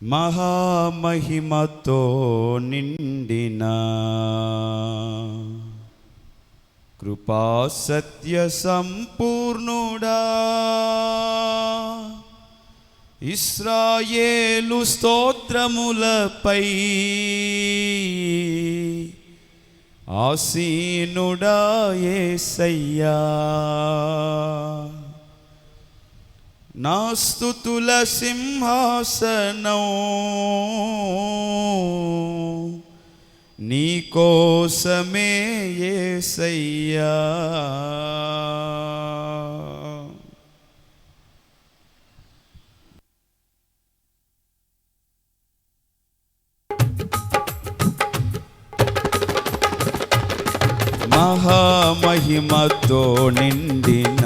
మహామహిమతో నిండిన కృపా సత్య సంపూర్ణుడా, ఇశ్రాయేలు స్తోత్రములపై ఆసీనుడా యేసయ్యా, నా స్తుతుల సింహాసనం నీకోసమే యేసయ్యా. మహామహిమతో నిండిన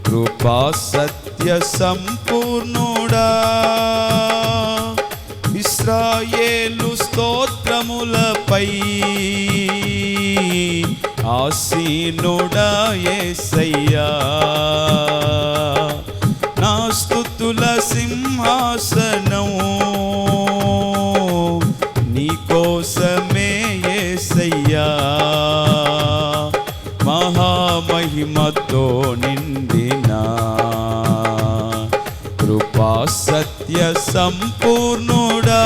కృపా సత్య సంపూర్ణుడా, ఇశ్రాయేలు స్తోత్రములపై ఆసీనుడా యేసయ్యా, నా స్తుతుల సింహాసనం నీకోసమే యేసయ్యా. మహామహిమతో నిండిన కృపా సత్య సంపూర్ణుడా,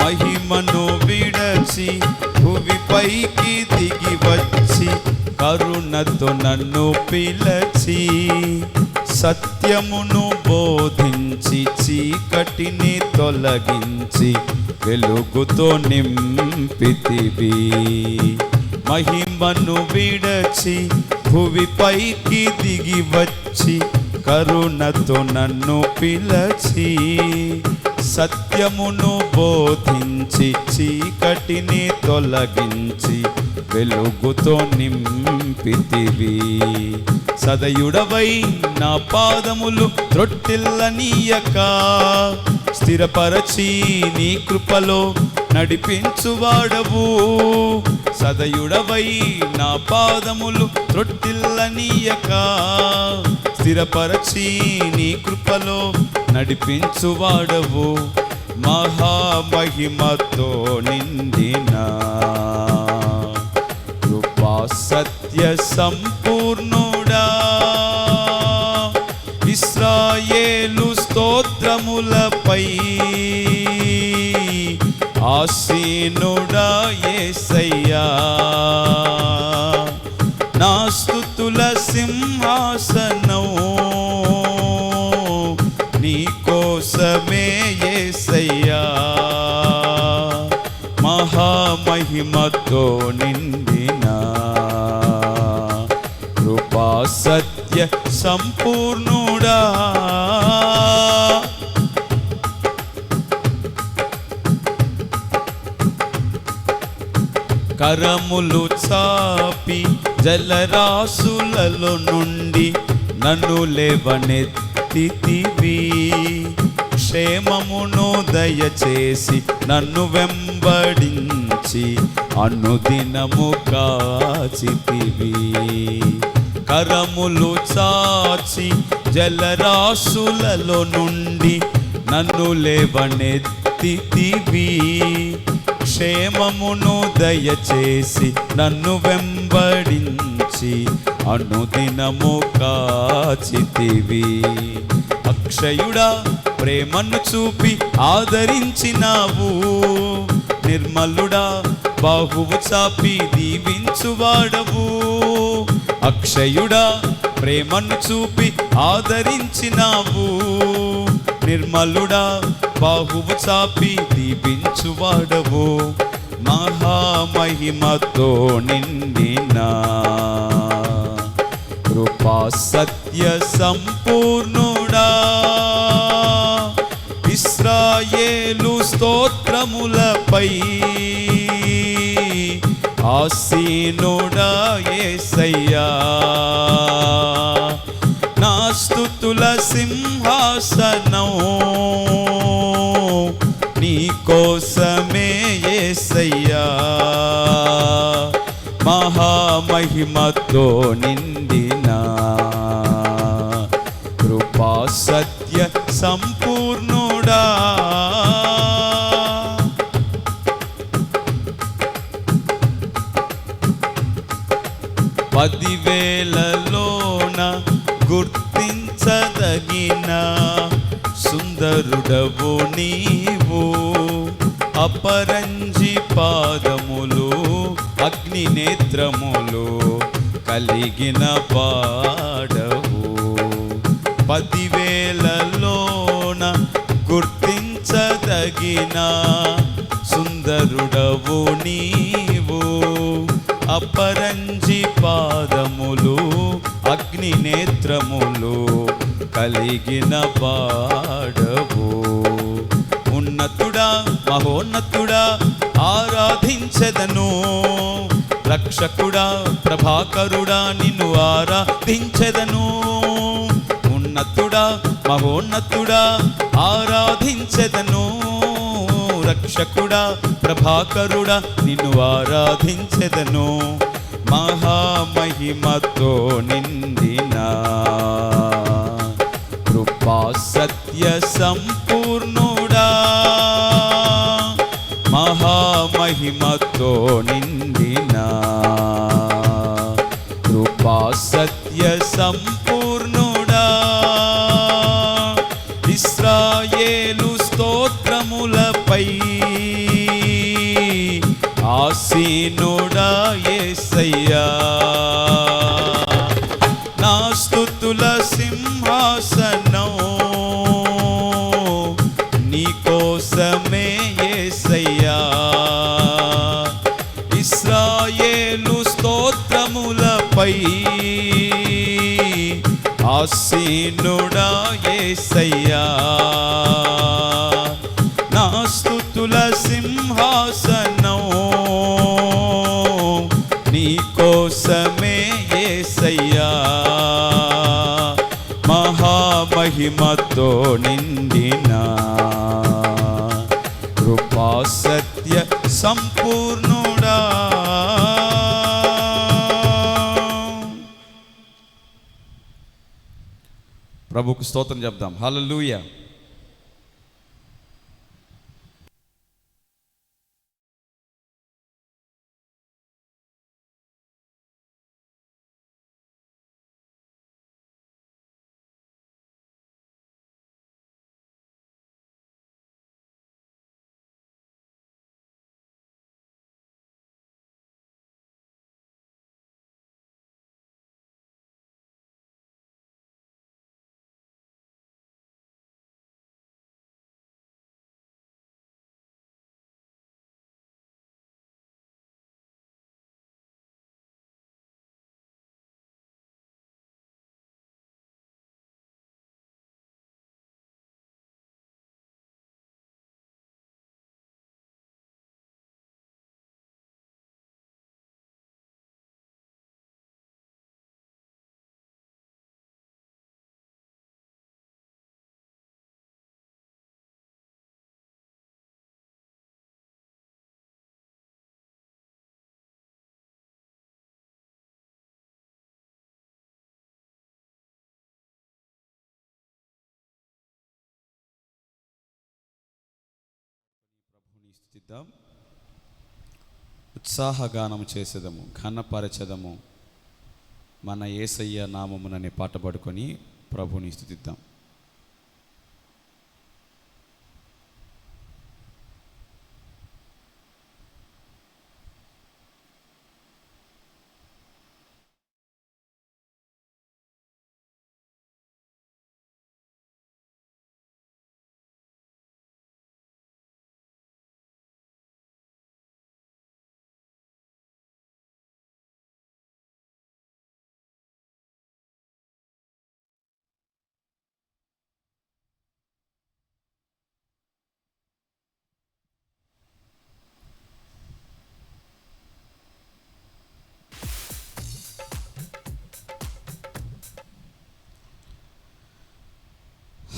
మహిమను విడచి భువిపైకి దిగి వచ్చి కరుణతో నన్ను పిలచి సత్యమును బోధించి చీకటిని తొలగించి వెలుగుతో నింపితివి. మహిమను విడచి భువిపైకి దిగి వచ్చి కరుణతో నన్ను పిలచి సత్యమును బోధించి చీకటిని తొలగించి వెలుగుతో నింపితివి. సదయుడవై నా పాదములు త్రొట్టిల్లనీయక స్థిరపరచి నీ కృపలో నడిపించువాడవు. సదయుడవై నా పాదములు త్రొట్టిల్లనీయక స్థిరపరచి నీ కృపలో నడిపించువాడవు. మహామహిమతో నిండిన కృపా సత్య సంపూర్ణుడా, ఇశ్రాయేలు స్తోత్రములపై ఆసీనుడా యేసయ్యా, నా స్తుతుల సింహాసనం నీకోసమే యేసయ్యా. మహామహిమతో నిండిన కృపా సత్య సంపూర్ణుడా, కరములు చాపి జలరాశులలో నుండి నన్ను లేవనెత్తితివి. క్షేమమును దయచేసి నన్ను వెంబడించి అనుదినము కాచితివి. కరములు చాచి జలరాశులలో నుండి నన్ను లేవనెత్తితివి. క్షేమమును దయచేసి నన్ను వెంబడించి అనుదినము కాచితివి. అక్షయుడా ప్రేమను చూపి ఆదరించినావు, నిర్మలుడా బాహువు చాపి దీవించువాడవు. అక్షయుడా ప్రేమను చూపి ఆదరించినావు, నిర్మలుడా బాహువు చాపి దీవించువాడవు. మహామహిమతో నిండిన కృపా సత్య సంపూర్ణుడా, ఇశ్రాయేలు స్తోత్రములపై ఆసీనుడా యేసయ్యా, నా స్తుతుల సింహాసనం నీకోసమే యేసయ్యా. మహిమతో నిండిన కృపా సత్య సంపూర్ణుడా, 10,000లోన గుర్తించదగిన సుందరుడవు నీవు. అపరంజి పాదములు అగ్ని నేత్రములు కలిగిన పాడవు. 10,000లోన గుర్తించదగిన సుందరుడవు నీవు. అపరంజి పాదములు అగ్ని నేత్రములు కలిగిన పాడవు. ఉన్నతుడా మహోన్నతుడా ఆరాధించెదను, రక్షకుడా ప్రభాకరుడా నిన్ను ఆరాధించెదను. ఉన్నతుడా మహోన్నతుడా ఆరాధించెదను, రక్షకుడా ప్రభాకరుడా నిన్ను ఆరాధించెదను. మహామహిమతో నిండిన కృపా సత్య సంపూర్ణుడా, మహామహిమతో నిండిన కృపా సత్య సంపూర్ణుడా. ఇశ్రాయేలు స్తోత్రములపై ఆసీనుడా యేసయ్యా, నా స్తుతుల సింహాసనం నీకోసమే యేసయ్యా. ఇశ్రాయేలు స్తోత్రములపై ఆసీనుడా యేసయ్యా, నా స్తుతుల సింహాసనం నీకోసమే యేసయ్యా. మహామహిమతో నిండిన కృపా సత్య సంపూర్ణుడా. ప్రభుకు స్తోత్రం చెప్దాం. హల్లెలూయా. స్తుతిద్దాం, ఉత్సాహగానము చేసేదము, ఘనపరచెదము మన యేసయ్య నామముననే పాట పాడుకొని ప్రభుని స్తుతిద్దాం.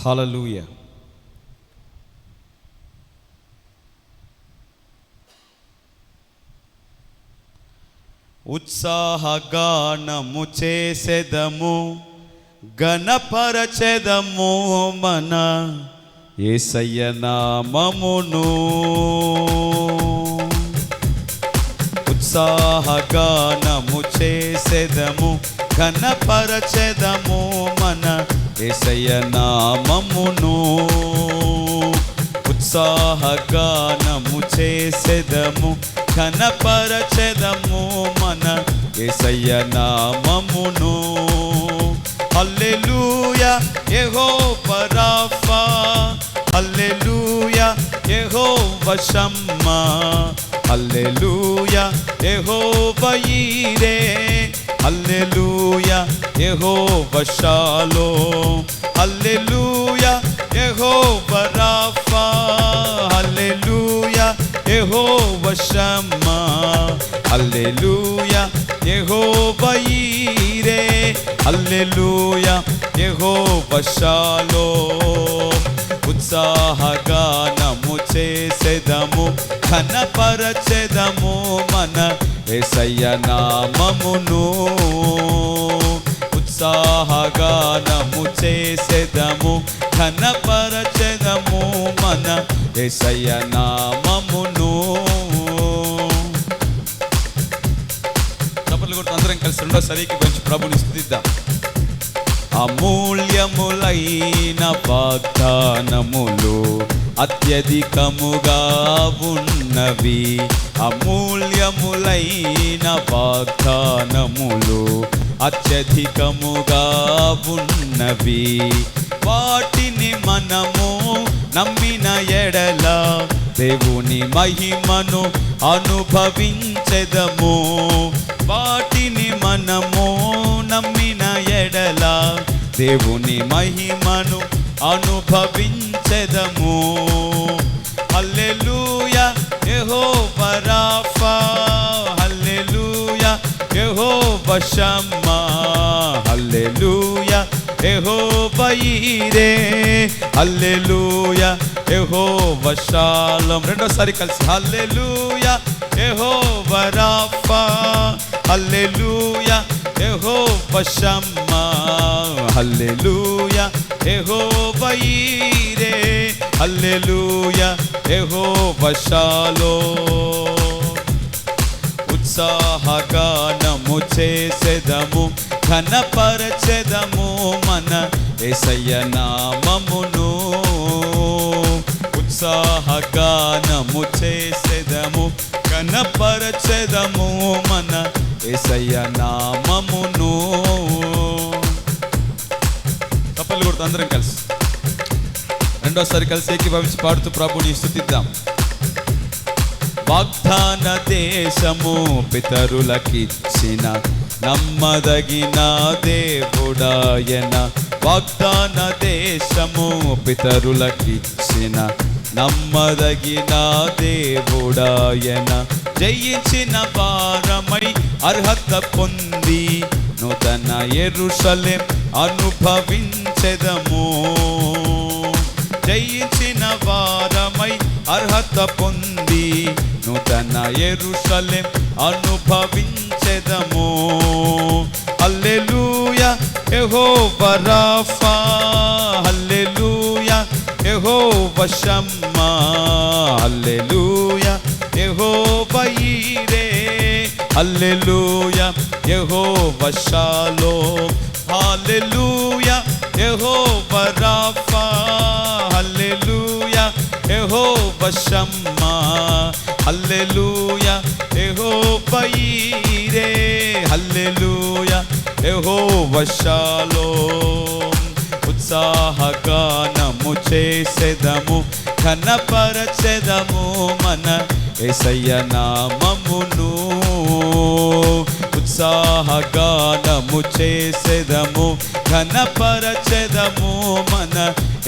హల్లెలూయా. ఉత్సాహగానము చేసెదము, ఘనపరచెదము మన యేసయ్య నామమును. ఉత్సాహగానము చేసెదము, ఘనపరచెదము మన యేసయ్య నామమును. ఉత్సాహగానము చేసెదము, ఘనపరచెదము మన యేసయ్య నామమును. హల్లెలూయా యెహోవా రాఫా, హల్లెలూయా యెహోవా షమ్మా, హల్లెలూయా యెహోవా ఈరే, హల్లెలూయా యెహోవా షాలోమ్, హల్లెలూయా యెహోవా రాఫా, హల్లెలూయా యెహోవా షమ్మా, హల్లెలూయా యెహోవా ఈరే, హల్లెలూయా యెహోవా షాలోమ్. ఉత్సాహగానము చేసెదము, ఘనపరచెదము మన యేసయ్య నామమును. ఉత్సాహగానము చేసెదము, ఘనపరచెదము మన యేసయ్య నామమును. చప్పట్లు కొట్టి అందరం కలిసి రెండోసారి ఏకీభవించి ప్రభుని స్తుతిద్దాం. అమూల్యములైన వాగ్దానములు అత్యధికముగా ఉన్నవి, అమూల్యములైన వాగ్దానములు అత్యధికముగా ఉన్నవి. వాటిని మనము నమ్మిన ఎడల దేవుని మహిమను అనుభవించెదము. వాటిని మనము నమ్మిన ఎడల దేవుని మహిమను అనుభవించెదము. హల్లెలూయా యెహోవా రాఫా, హల్లెలూయా యెహోవా షమ్మా, హల్లెలూయా యెహోవా ఈరే, హల్లెలూయా యెహోవా షాలోమ్. రెండోసారి కలిసి హల్లెలూయా యెహోవా రాఫా, హల్లెలూయా యెహోవా షమ్మా, హల్లెలూయా యెహోవా ఈరే, హల్లెలూయా యెహోవా షాలోమ్. ఉత్సాహగానము చేసెదము, ఘనపరచెదము మన యేసయ్య నామమును. ఉత్సాహగానము చేసెదము, ఘనపరచెదము మన యేసయ్య నామమును. చప్పట్లు కొడుతూ అందరం కలిసి రెండోసారి కలిసి ఏకీభవించి పాడుతూ ప్రభుని స్తుతిద్దాం. వాగ్దాన దేశము పితరులకిచ్చిన నమ్మదగిన దేవుడాయన, వాగ్దాన దేశము పితరులకిచ్చిన నమ్మదగిన దేవుడాయన. జయించిన వారమై అర్హత పొంది నూతన యెరూషలేం అనుభవించెదము. జయించిన వారమై అర్హత పొంది నూతన యెరూషలేం అనుభవించెదము. హల్లెలూయా యెహోవా రాఫా, హల్లెలూయా యెహోవా షమ్మా, హల్లెలూయా యెహోవా ఈరే, హల్లెలూయా యెహోవా షాలోమ్, హల్లెలూయా యెహోవా రాఫా, హల్లెలూయా యెహోవా షమ్మా, హల్లెలూయా యెహోవా ఈరే, హల్లెలూయా యెహోవా షాలోమ్. ఉత్సాహగానము చేసెదము, ఘనపరచెదము మన యేసయ్య నామమును. ఉత్సాహగానము చేసెదము, ఘనపరచెదము మన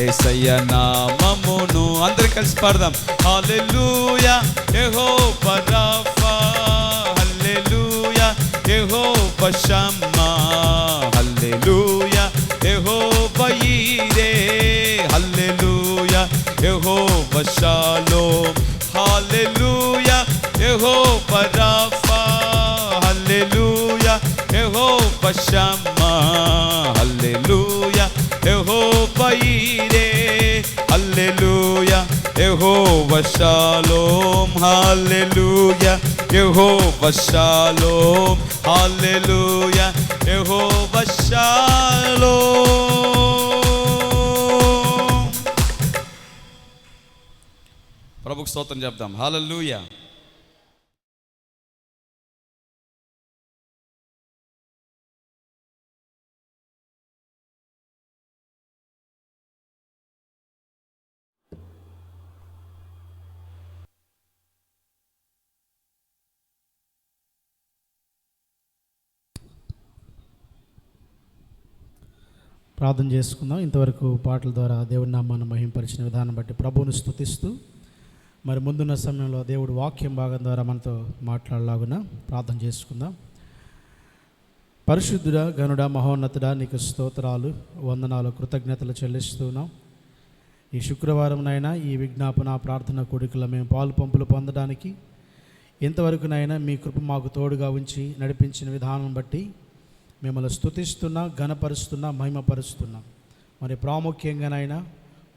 యేసయ్య నామమును. అందరం కలిసి పాడదాం. హల్లెలూయా యెహోవా రాఫా, హల్లెలూయా యెహోవా షమ్మా, హల్లెలూయా యెహోవా ఈరే, హల్లెలూయా యెహోవా షాలోమ్, హల్లెలూయా యెహోవా రాఫా, హల్లెలూయా షమ్మా హల్లెలూయా యెహోవా ఈరే హల్లెలూయా యెహోవా షాలోమ్ హల్లెలూయా యెహోవా షాలోమ్ హల్లెలూయా యెహోవా షాలోమ్. ప్రభుకు స్తోత్రం చెప్దాం. హల్లెలూయా. ప్రార్థన చేసుకుందాం. ఇంతవరకు పాటల ద్వారా దేవుని నామాన్ని మహింపరిచిన విధానం బట్టి ప్రభువును స్తుతిస్తూ మరి ముందున్న సమయంలో దేవుడు వాక్యం భాగం ద్వారా మనతో మాట్లాడలాగున ప్రార్థన చేసుకుందాం. పరిశుద్ధుడా, గనుడా, మహోన్నతుడా, నీకు స్తోత్రాలు, వందనాలు, కృతజ్ఞతలు చెల్లిస్తున్నాం. ఈ శుక్రవారంనైనా ఈ విజ్ఞాపన ప్రార్థన కూడికలో మేము పాలు పంపులు పొందడానికి ఇంతవరకునైనా మీ కృప మాకు తోడుగా ఉంచి నడిపించిన విధానం బట్టి మిమ్మల్ని స్తుతిస్తున్నా, ఘనపరుస్తున్నా, మహిమపరుస్తున్నా. మరి ప్రాముఖ్యంగానైనా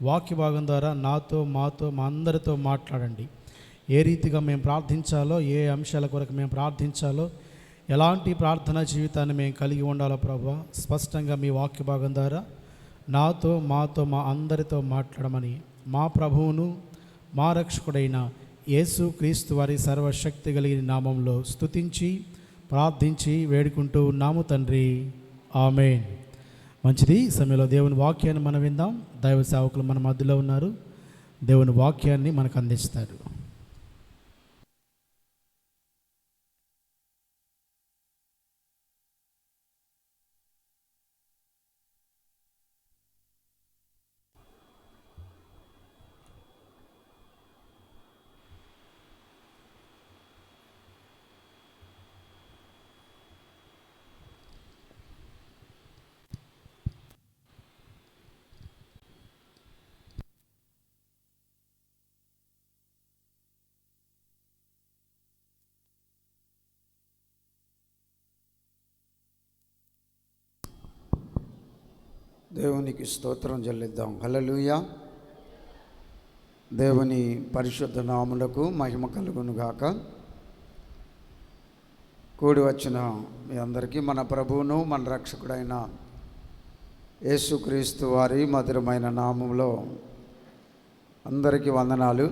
వాక్య భాగం ద్వారా నాతో, మాతో, మా అందరితో మాట్లాడండి. ఏ రీతిగా మేము ప్రార్థించాలో, ఏ అంశాల కొరకు మేము ప్రార్థించాలో, ఎలాంటి ప్రార్థనా జీవితాన్ని మేము కలిగి ఉండాలో ప్రభువా, స్పష్టంగా మీ వాక్య భాగం ద్వారా నాతో, మాతో, మా అందరితో మాట్లాడమని మా ప్రభువును మా రక్షకుడైన యేసు క్రీస్తు వారి సర్వశక్తి కలిగిన నామంలో స్తుతించి ప్రార్థించి వేడుకుంటూ ఉన్నాము తండ్రి. ఆమేన్. మంచిది. ఈ సమయంలో దేవుని వాక్యాన్ని మనం విందాం. దైవ సేవకులు మన మధ్యలో ఉన్నారు. దేవుని వాక్యాన్ని మనకు అందిస్తారు. దేవునికి స్తోత్రం చెల్లిద్దాం. హల్లెలూయా. దేవుని పరిశుద్ధ నామములకు మహిమ కలుగును గాక. కూడి వచ్చిన మీ అందరికీ మన ప్రభువును మన రక్షకుడైన యేసుక్రీస్తు వారి మధురమైన నామములో అందరికీ వందనాలు.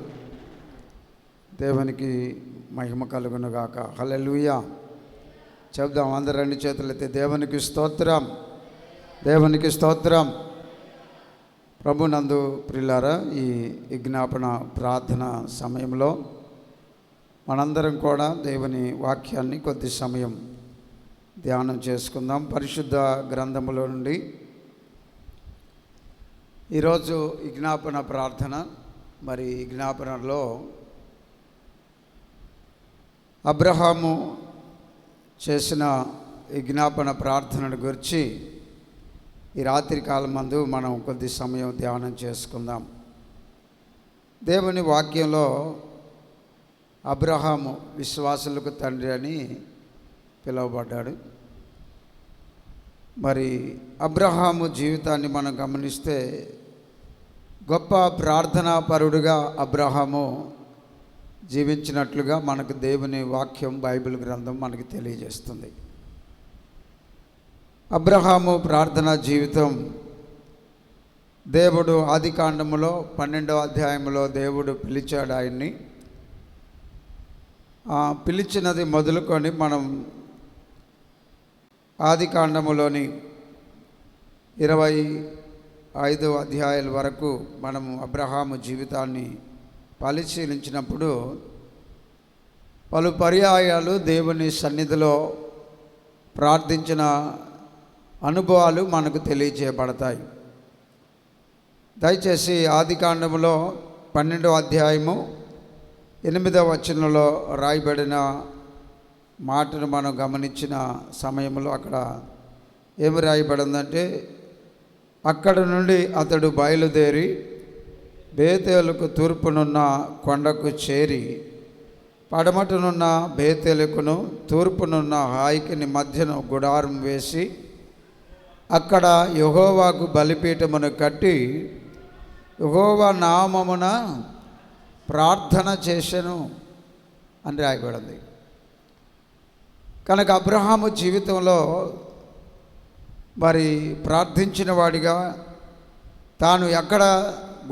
దేవునికి మహిమ కలుగును గాక. హల్లెలూయా. చెప్దాం అందరు రెండు చేతులైతే దేవునికి స్తోత్రం, దేవునికి స్తోత్రం. ప్రభునందు ప్రియులారా, ఈ విజ్ఞాపన ప్రార్థన సమయంలో మనందరం కూడా దేవుని వాక్యాన్ని కొద్ది సమయం ధ్యానం చేసుకుందాం. పరిశుద్ధ గ్రంథములో నుండి ఈరోజు విజ్ఞాపన ప్రార్థన. మరి విజ్ఞాపనలో అబ్రహాము చేసిన విజ్ఞాపన ప్రార్థనను గురించి ఈ రాత్రి కాలమందు మనం కొద్ది సమయం ధ్యానం చేసుకుందాం. దేవుని వాక్యంలో అబ్రహాము విశ్వాసులకు తండ్రి అని పిలువబడ్డాడు. మరి అబ్రహాము జీవితాన్ని మనం గమనిస్తే గొప్ప ప్రార్థనాపరుడుగా అబ్రహాము జీవించినట్లుగా మనకు దేవుని వాక్యం, బైబిల్ గ్రంథం మనకి తెలియజేస్తుంది. అబ్రహాము ప్రార్థనా జీవితం దేవుడు ఆదికాండములో 12వ అధ్యాయంలో దేవుడు పిలిచాడు ఆయన్ని. పిలిచినది మొదలుకొని మనం ఆదికాండములోని 25వ అధ్యాయాల వరకు మనము అబ్రహాము జీవితాన్ని పరిశీలించినప్పుడు పలు పర్యాయాలు దేవుని సన్నిధిలో ప్రార్థించిన అనుభవాలు మనకు తెలియజేయబడతాయి. దయచేసి ఆదికాండములో 12వ అధ్యాయము 8వ వచనంలో రాయబడిన మాటను మనం గమనించిన సమయంలో అక్కడ ఏమి రాయబడిందంటే, అక్కడ నుండి అతడు బయలుదేరి బేతేలుకు తూర్పునున్న కొండకు చేరి పడమటనున్న బేతేలుకును తూర్పునున్న హాయికిని మధ్యను గుడారం వేసి అక్కడ యెహోవాకు బలిపీఠమును కట్టి యెహోవా నామమున ప్రార్థన చేసెను అని రాయబడింది. కనుక అబ్రహాము జీవితంలో మరి ప్రార్థించిన వాడిగా తాను ఎక్కడ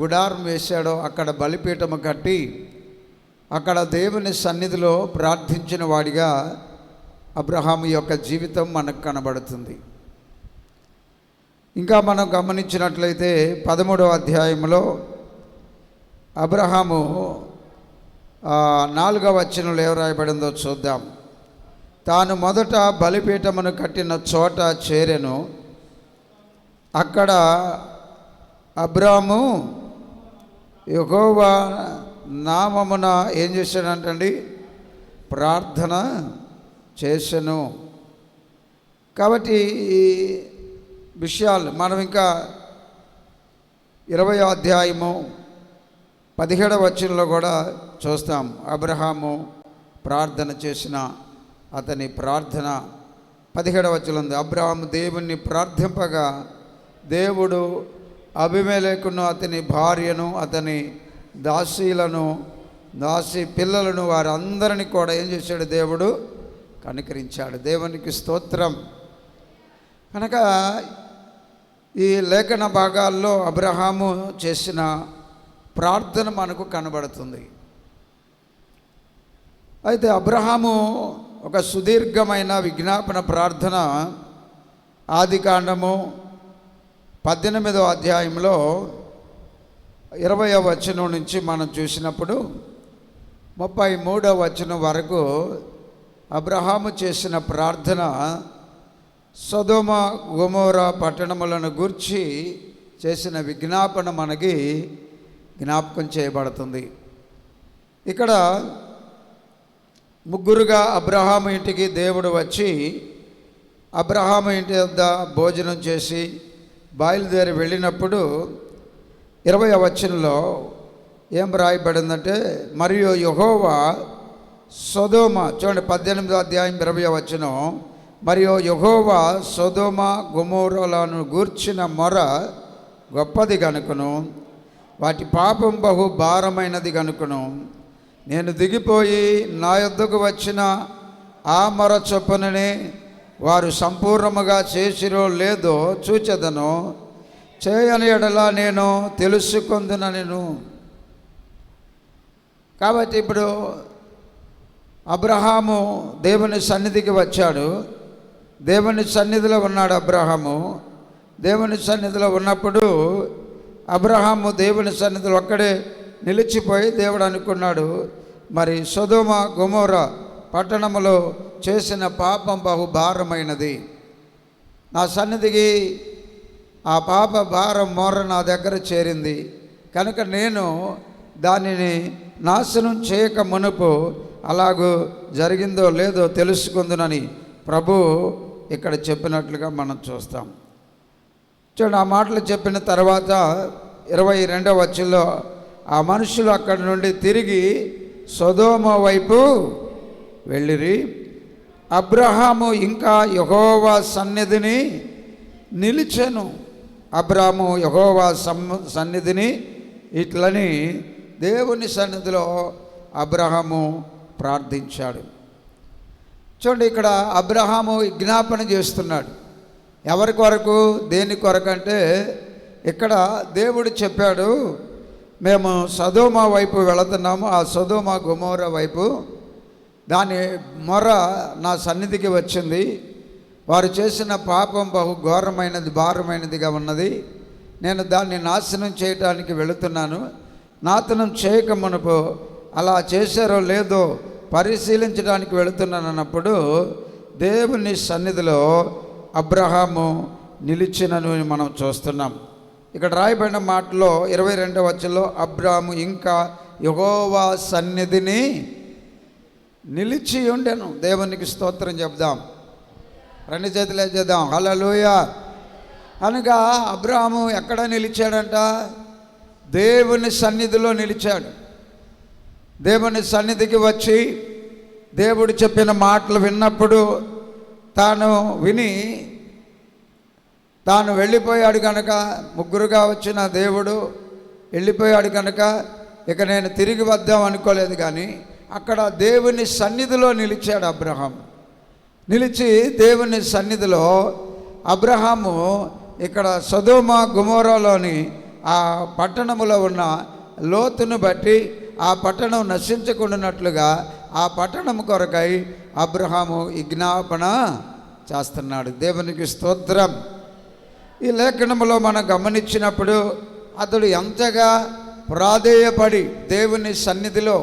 గుడారం వేశాడో అక్కడ బలిపీఠము కట్టి అక్కడ దేవుని సన్నిధిలో ప్రార్థించిన వాడిగా అబ్రహాము యొక్క జీవితం మనకు కనబడుతుంది. ఇంకా మనం గమనించినట్లయితే 13వ అధ్యాయంలో అబ్రహాము 4వ వచనంలో ఏం రాయబడిందో చూద్దాం. తాను మొదట బలిపీఠమును కట్టిన చోట చేరెను. అక్కడ అబ్రాము యెహోవా నామమున ఏం చేశాడంటండి? ప్రార్థన చేసెను. కాబట్టి ఈ విషయాలు మనం ఇంకా 20వ అధ్యాయము 17వ వచనంలో కూడా చూస్తాం. అబ్రహాము ప్రార్థన చేసిన అతని ప్రార్థన 17వ వచనం ఉంది. అబ్రహాము దేవుణ్ణి ప్రార్థింపగా దేవుడు అబీమెలెకును అతని భార్యను అతని దాసీలను దాసీ పిల్లలను వారందరినీ కూడా ఏం చేశాడు? దేవుడు కనికరించాడు. దేవునికి స్తోత్రం. కనుక ఈ లేఖన భాగాల్లో అబ్రహాము చేసిన ప్రార్థన మనకు కనబడుతుంది. అయితే అబ్రహాము ఒక సుదీర్ఘమైన విజ్ఞాపన ప్రార్థన ఆదికాండము 18వ అధ్యాయంలో 20వ వచనం నుంచి మనం చూసినప్పుడు 33వ వచనం వరకు అబ్రహాము చేసిన ప్రార్థన సొదొమ గొమొర్రా పట్టణములను గూర్చి చేసిన విజ్ఞాపన మనకి జ్ఞాపకం చేయబడుతుంది. ఇక్కడ ముగ్గురుగా అబ్రహాము ఇంటికి దేవుడు వచ్చి అబ్రహాము ఇంటి వద్ద భోజనం చేసి బయలుదేరి వెళ్ళినప్పుడు 20వ వచనంలో ఏం రాయబడిందంటే, మరియు యెహోవా సొదొమ, చూడండి 18వ అధ్యాయం 20వ వచనం, మరియు యెహోవా సొదొమ గొమొర్రాలను గూర్చిన మొర గొప్పది గనుకను వాటి పాపం బహు భారమైనది గనుకను నేను దిగిపోయి నా యొద్దకు వచ్చిన ఆ మొర చొప్పుననే వారు సంపూర్ణముగా చేసిరో లేదో చూచెదను, చేయని ఎడల నేను తెలుసుకొందునను. కాబట్టి ఇప్పుడు అబ్రహాము దేవుని సన్నిధికి వచ్చాడు. దేవుని సన్నిధిలో ఉన్నాడు అబ్రహాము. దేవుని సన్నిధిలో ఉన్నప్పుడు అబ్రహాము దేవుని సన్నిధిలో ఒక్కడే నిలిచిపోయి దేవుడు అనుకున్నాడు, మరి సొదొమ గొమొర్రా పట్టణములో చేసిన పాపం బహు భారమైనది. నా సన్నిధికి ఆ పాప భారం మొర్ర నా దగ్గర చేరింది కనుక నేను దానిని నాశనం చేయక మునుపు అలాగూ జరిగిందో లేదో తెలుసుకుందునని ప్రభు ఇక్కడ చెప్పినట్లుగా మనం చూస్తాం. చూడండి, ఆ మాటలు చెప్పిన తర్వాత 22వ వచనంలో ఆ మనుషులు అక్కడి నుండి తిరిగి సొదొమ వైపు వెళ్ళిరి. అబ్రహాము ఇంకా యెహోవా సన్నిధిని నిలిచెను. అబ్రహాము యెహోవా సన్నిధిని ఇట్లని దేవుని సన్నిధిలో అబ్రహాము ప్రార్థించాడు. చూడండి, ఇక్కడ అబ్రహాము విజ్ఞాపన చేస్తున్నాడు. ఎవరి కొరకు, దేని కొరకు అంటే ఇక్కడ దేవుడు చెప్పాడు, మేము సొదొమ వైపు వెళుతున్నాము, ఆ సొదొమ గొమొర్రా వైపు దాని మొర నా సన్నిధికి వచ్చింది, వారు చేసిన పాపం బహు ఘోరమైనది భారమైనదిగా ఉన్నది, నేను దాన్ని నాశనం చేయటానికి వెళుతున్నాను, నాశనం చేయక మునుపు అలా చేశారో లేదో పరిశీలించడానికి వెళుతున్నాను అన్నప్పుడు దేవుని సన్నిధిలో అబ్రహాము నిలిచినను మనం చూస్తున్నాం. ఇక్కడ రాయబడిన మాటలో 22వ వచనంలో అబ్రహాము ఇంకా యెహోవా సన్నిధిని నిలిచి ఉండెను. దేవునికి స్తోత్రం చెప్దాం, రెండు చేతులే చేద్దాం, హల్లెలూయా. అనగా అబ్రహాము ఎక్కడ నిలిచాడంట? దేవుని సన్నిధిలో నిలిచాడు. దేవుని సన్నిధికి వచ్చి దేవుడు చెప్పిన మాటలు విన్నప్పుడు తాను విని తాను వెళ్ళిపోయాడు కనుక, ముగ్గురుగా వచ్చిన దేవుడు వెళ్ళిపోయాడు కనుక ఇక నేను తిరిగి వద్దాం అనుకోలేదు. కానీ అక్కడ దేవుని సన్నిధిలో నిలిచాడు అబ్రహాం. నిలిచి దేవుని సన్నిధిలో అబ్రహాము ఇక్కడ సొదొమ గొమొర్రాలోని ఆ పట్టణములో ఉన్న లోతును బట్టి ఆ పట్టణం నశించకుండానట్లుగా ఆ పట్టణం కొరకై అబ్రహాము విజ్ఞాపన చేస్తున్నాడు. దేవునికి స్తోత్రం. ఈ లేఖనములో మనం గమనించినప్పుడు అతడు ఎంతగా ప్రాధేయపడి దేవుని సన్నిధిలో,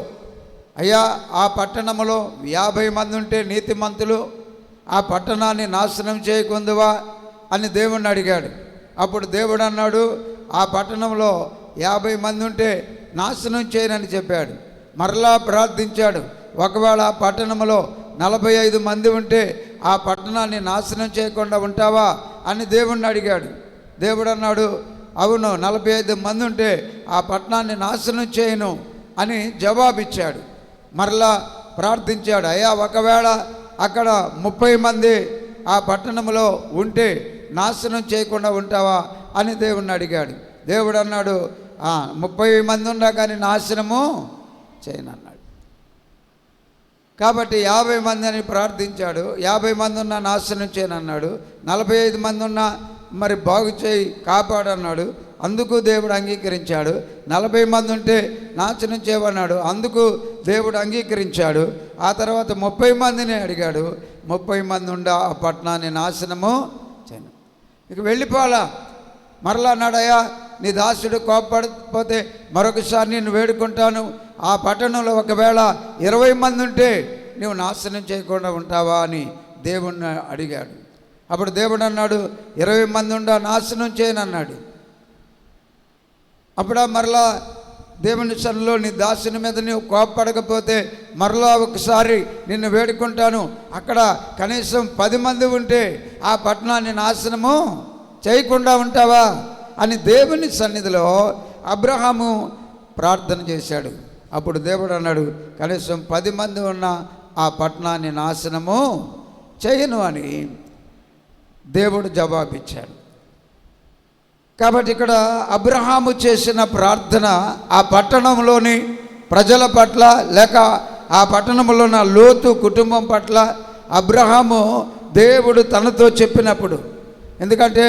అయ్యా ఆ పట్టణంలో 50 మంది ఉంటే నీతిమంతులు, ఆ పట్టణాన్ని నాశనం చేయకుందువా అని దేవుణ్ణి అడిగాడు. అప్పుడు దేవుడు అన్నాడు, ఆ పట్టణంలో 50 మంది ఉంటే నాశనం చేయనని చెప్పాడు. మరలా ప్రార్థించాడు, ఒకవేళ ఆ పట్టణంలో 45 మంది ఉంటే ఆ పట్టణాన్ని నాశనం చేయకుండా ఉంటావా అని దేవుణ్ణి అడిగాడు. దేవుడు అన్నాడు, అవును 45 మంది ఉంటే ఆ పట్టణాన్ని నాశనం చేయను అని జవాబిచ్చాడు. మరలా ప్రార్థించాడు, అయ్యా ఒకవేళ అక్కడ 30 మంది ఆ పట్టణంలో ఉంటే నాశనం చేయకుండా ఉంటావా అని దేవుణ్ణి అడిగాడు. దేవుడు అన్నాడు, 30 మంది ఉన్నా కానీ నాశనము చేయనన్నాడు. కాబట్టి 50 మంది అని ప్రార్థించాడు. 50 మంది ఉన్నా నాశనం చేయనన్నాడు. 45 మంది ఉన్నా మరి బాగు చేయి కాపాడన్నాడు. అందుకు దేవుడు అంగీకరించాడు. 40 మంది ఉంటే నాశనం చేయమన్నాడు. అందుకు దేవుడు అంగీకరించాడు. ఆ తర్వాత 30 మందిని అడిగాడు. 30 మంది ఉండా ఆ పట్టణాన్ని నాశనము చేయను. ఇక వెళ్ళిపోవాలా. మరలా అన్నాడయ్యా, నీ దాసుడు కోపడిపోతే మరొకసారి నేను వేడుకుంటాను, ఆ పట్టణంలో ఒకవేళ 20 మంది ఉంటే నువ్వు నాశనం చేయకుండా ఉంటావా అని దేవుణ్ణి అడిగాడు. అప్పుడు దేవుడు అన్నాడు, 20 మంది ఉండా నాశనం చేయనన్నాడు. అప్పుడు మరలా దేవుని సన్నిధిలో నీ దాసుని మీద నువ్వు కోపపడకపోతే మరలా ఒకసారి నిన్ను వేడుకుంటాను, అక్కడ కనీసం 10 మంది ఉంటే ఆ పట్టణాన్ని నాశనము చేయకుండా ఉంటావా అని దేవుని సన్నిధిలో అబ్రహాము ప్రార్థన చేశాడు. అప్పుడు దేవుడు అన్నాడు, కనీసం 10 మంది ఉన్న ఆ పట్టణాన్ని నాశనము చేయను అని దేవుడు జవాబిచ్చాడు. కాబట్టి ఇక్కడ అబ్రహాము చేసిన ప్రార్థన ఆ పట్టణంలోని ప్రజల పట్ల, లేక ఆ పట్టణంలో ఉన్న లోతు కుటుంబం పట్ల అబ్రహాము దేవుడు తనతో చెప్పినప్పుడు, ఎందుకంటే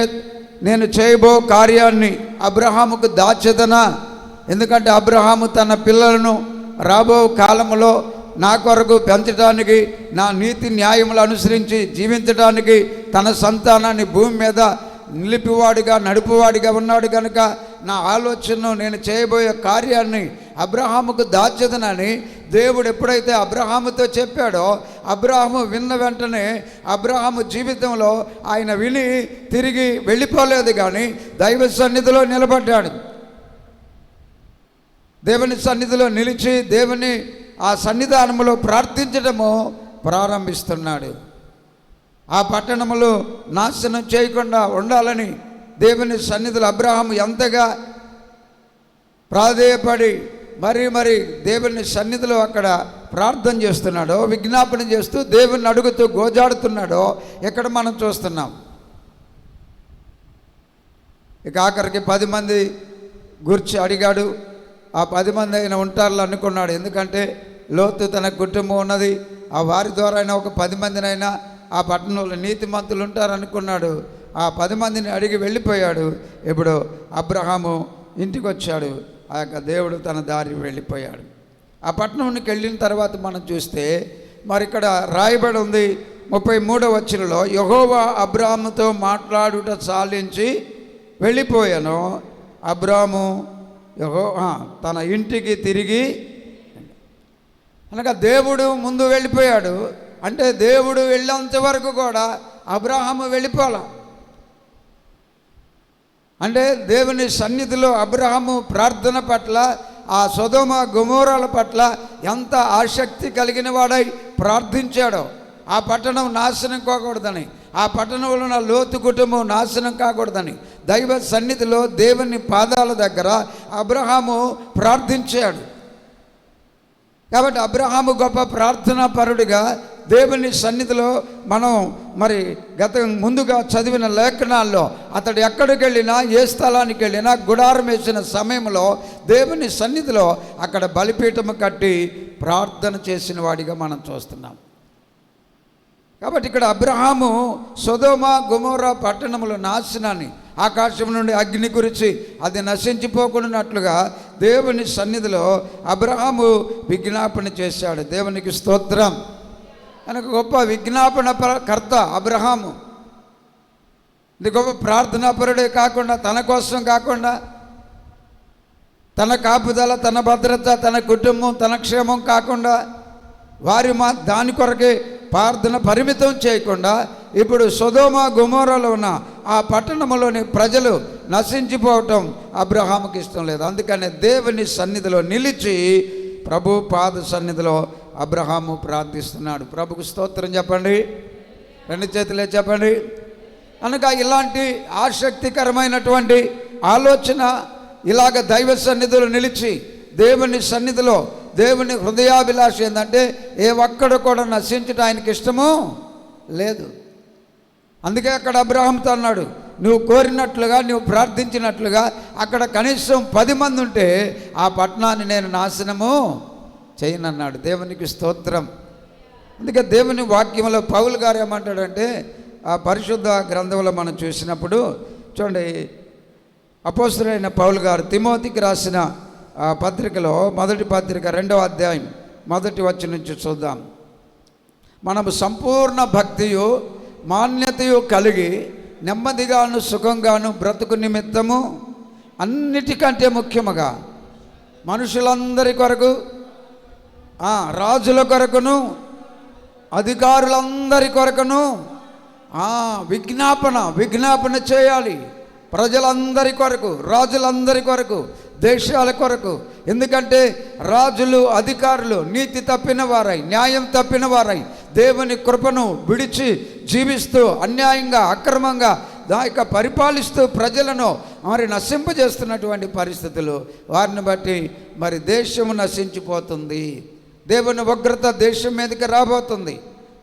నేను చేయబో కార్యాన్ని అబ్రహాముకు దాచెదనా, ఎందుకంటే అబ్రహాము తన పిల్లలను రాబో కాలంలో నా కొరకు పెంచడానికి, నా నీతి న్యాయములు అనుసరించి జీవించడానికి తన సంతానాన్ని భూమి మీద నిలిపివాడిగా నడుపువాడిగా ఉన్నాడు కనుక నా ఆలోచనను, నేను చేయబోయే కార్యాన్ని అబ్రహాముకు దాచెదనని దేవుడు ఎప్పుడైతే అబ్రహాముతో చెప్పాడో, అబ్రహాము విన్న వెంటనే అబ్రహాము జీవితంలో ఆయన విని తిరిగి వెళ్ళిపోలేదు, కానీ దైవ సన్నిధిలో నిలబడ్డాడు. దేవుని సన్నిధిలో నిలిచి దేవుని ఆ సన్నిధానములో ప్రార్థించడము ప్రారంభిస్తున్నాడు. ఆ పట్టణములు నాశనం చేయకుండా ఉండాలని దేవుని సన్నిధిలో అబ్రహాము ఎంతగా ప్రాధేయపడి మరి దేవుని సన్నిధిలో అక్కడ ప్రార్థన చేస్తున్నాడో, విజ్ఞాపన చేస్తూ దేవుని అడుగుతూ గోజాడుతున్నాడో ఇక్కడ మనం చూస్తున్నాం. ఇక ఆఖరికి 10 మంది గురించి అడిగాడు. ఆ 10 మంది అయినా ఉంటారు అనుకున్నాడు. ఎందుకంటే లోతు తన కుటుంబం ఉన్నది, ఆ వారి ద్వారా అయినా ఒక 10 మందినైనా ఆ పట్టణంలో నీతిమంతులు ఉంటారు అనుకున్నాడు. ఆ 10 మందిని అడిగి వెళ్ళిపోయాడు. ఇప్పుడు అబ్రహాము ఇంటికి వచ్చాడు. ఆ యొక్క దేవుడు తన దారి వెళ్ళిపోయాడు. ఆ పట్టణంకి వెళ్ళిన తర్వాత మనం చూస్తే మరి ఇక్కడ రాయబడి ఉంది 33వ వచనంలో, యెహోవా అబ్రాహాముతో మాట్లాడుట చాలించి వెళ్ళిపోయాను. అబ్రాహాము తన ఇంటికి తిరిగి, అనగా దేవుడు ముందు వెళ్ళిపోయాడు. అంటే దేవుడు వెళ్ళేంత వరకు కూడా అబ్రహాము వెళ్ళిపోలా. అంటే దేవుని సన్నిధిలో అబ్రహాము ప్రార్థన పట్ల, ఆ సొదొమ గొమొర్రాల పట్ల ఎంత ఆసక్తి కలిగిన వాడై ప్రార్థించాడో, ఆ పట్టణం నాశనం కాకూడదని, ఆ పట్టణంలో ఉన్న లోతు కుటుంబం నాశనం కాకూడదని దైవ సన్నిధిలో దేవుని పాదాల దగ్గర అబ్రహాము ప్రార్థించాడు. కాబట్టి అబ్రహాము గొప్ప ప్రార్థనా పరుడిగా దేవుని సన్నిధిలో మనం మరి ముందుగా చదివిన లేఖనాల్లో అతడు ఎక్కడికి వెళ్ళినా, ఏ స్థలానికి వెళ్ళినా గుడారం వేసిన సమయంలో దేవుని సన్నిధిలో అక్కడ బలిపీఠము కట్టి ప్రార్థన చేసిన వాడిగా మనం చూస్తున్నాం. కాబట్టి ఇక్కడ అబ్రహాము సొదొమ గొమొర్రా పట్టణముల నాశనాన్ని, ఆకాశం నుండి అగ్ని గురించి అది నశించిపోకున్నట్లుగా దేవుని సన్నిధిలో అబ్రహాము విజ్ఞాపన చేశాడు. దేవునికి స్తోత్రం. కనుక గొప్ప విజ్ఞాపన కర్త అబ్రహాము. ఇది గొప్ప ప్రార్థనాపరుడే కాకుండా, తన కోసం కాకుండా, తన కాపుదల, తన భద్రత, తన కుటుంబం, తన క్షేమం కాకుండా దాని కొరకే ప్రార్థన పరిమితం చేయకుండా ఇప్పుడు సొదొమ గొమొర్రాలో ఉన్న ఆ పట్టణంలోని ప్రజలు నశించిపోవటం అబ్రహాముకి ఇష్టం లేదు. అందుకనే దేవుని సన్నిధిలో నిలిచి ప్రభు పాద సన్నిధిలో అబ్రహాము ప్రార్థిస్తున్నాడు. ప్రభుకు స్తోత్రం చెప్పండి, రెండు చేతులే చెప్పండి. కనుక ఇలాంటి ఆసక్తికరమైనటువంటి ఆలోచన, ఇలాగ దైవ సన్నిధిలో నిలిచి దేవుని సన్నిధిలో, దేవుని హృదయాభిలాష ఏంటంటే ఏ ఒక్కడు కూడా నశించడం ఆయనకి ఇష్టము లేదు. అందుకే అక్కడ అబ్రహాంతో అన్నాడు, నువ్వు కోరినట్లుగా, నువ్వు ప్రార్థించినట్లుగా అక్కడ కనీసం 10 మంది ఉంటే ఆ పట్టణాన్ని నేను నాశనము చేయనన్నాడు. దేవునికి స్తోత్రం. అందుకే దేవుని వాక్యంలో పౌలు గారు ఏమంటాడంటే, ఆ పరిశుద్ధ గ్రంథంలో మనం చూసినప్పుడు చూడండి, అపోస్తలుడైన పౌలు గారు తిమోతికి రాసిన ఆ పత్రికలో, మొదటి పత్రిక 2వ అధ్యాయం 1వ వచనం నుంచి చూద్దాం. మనము సంపూర్ణ భక్తియు మాన్యతయు కలిగి నెమ్మదిగాను సుఖంగాను బ్రతుకు నిమిత్తము అన్నిటికంటే ముఖ్యముగా మనుషులందరి కొరకు, రాజుల కొరకును అధికారులందరి కొరకును విజ్ఞాపన చేయాలి. ప్రజలందరి కొరకు, రాజులందరి కొరకు, దేశాల కొరకు. ఎందుకంటే రాజులు, అధికారులు నీతి తప్పిన వారై, న్యాయం తప్పిన వారై, దేవుని కృపను విడిచి జీవిస్తూ అన్యాయంగా, అక్రమంగా పరిపాలిస్తూ ప్రజలను మరి నశింపజేస్తున్నటువంటి పరిస్థితులు, వారిని బట్టి మరి దేశము నశించిపోతుంది. దేవుని ఉగ్రత దేశం మీదకి రాబోతుంది.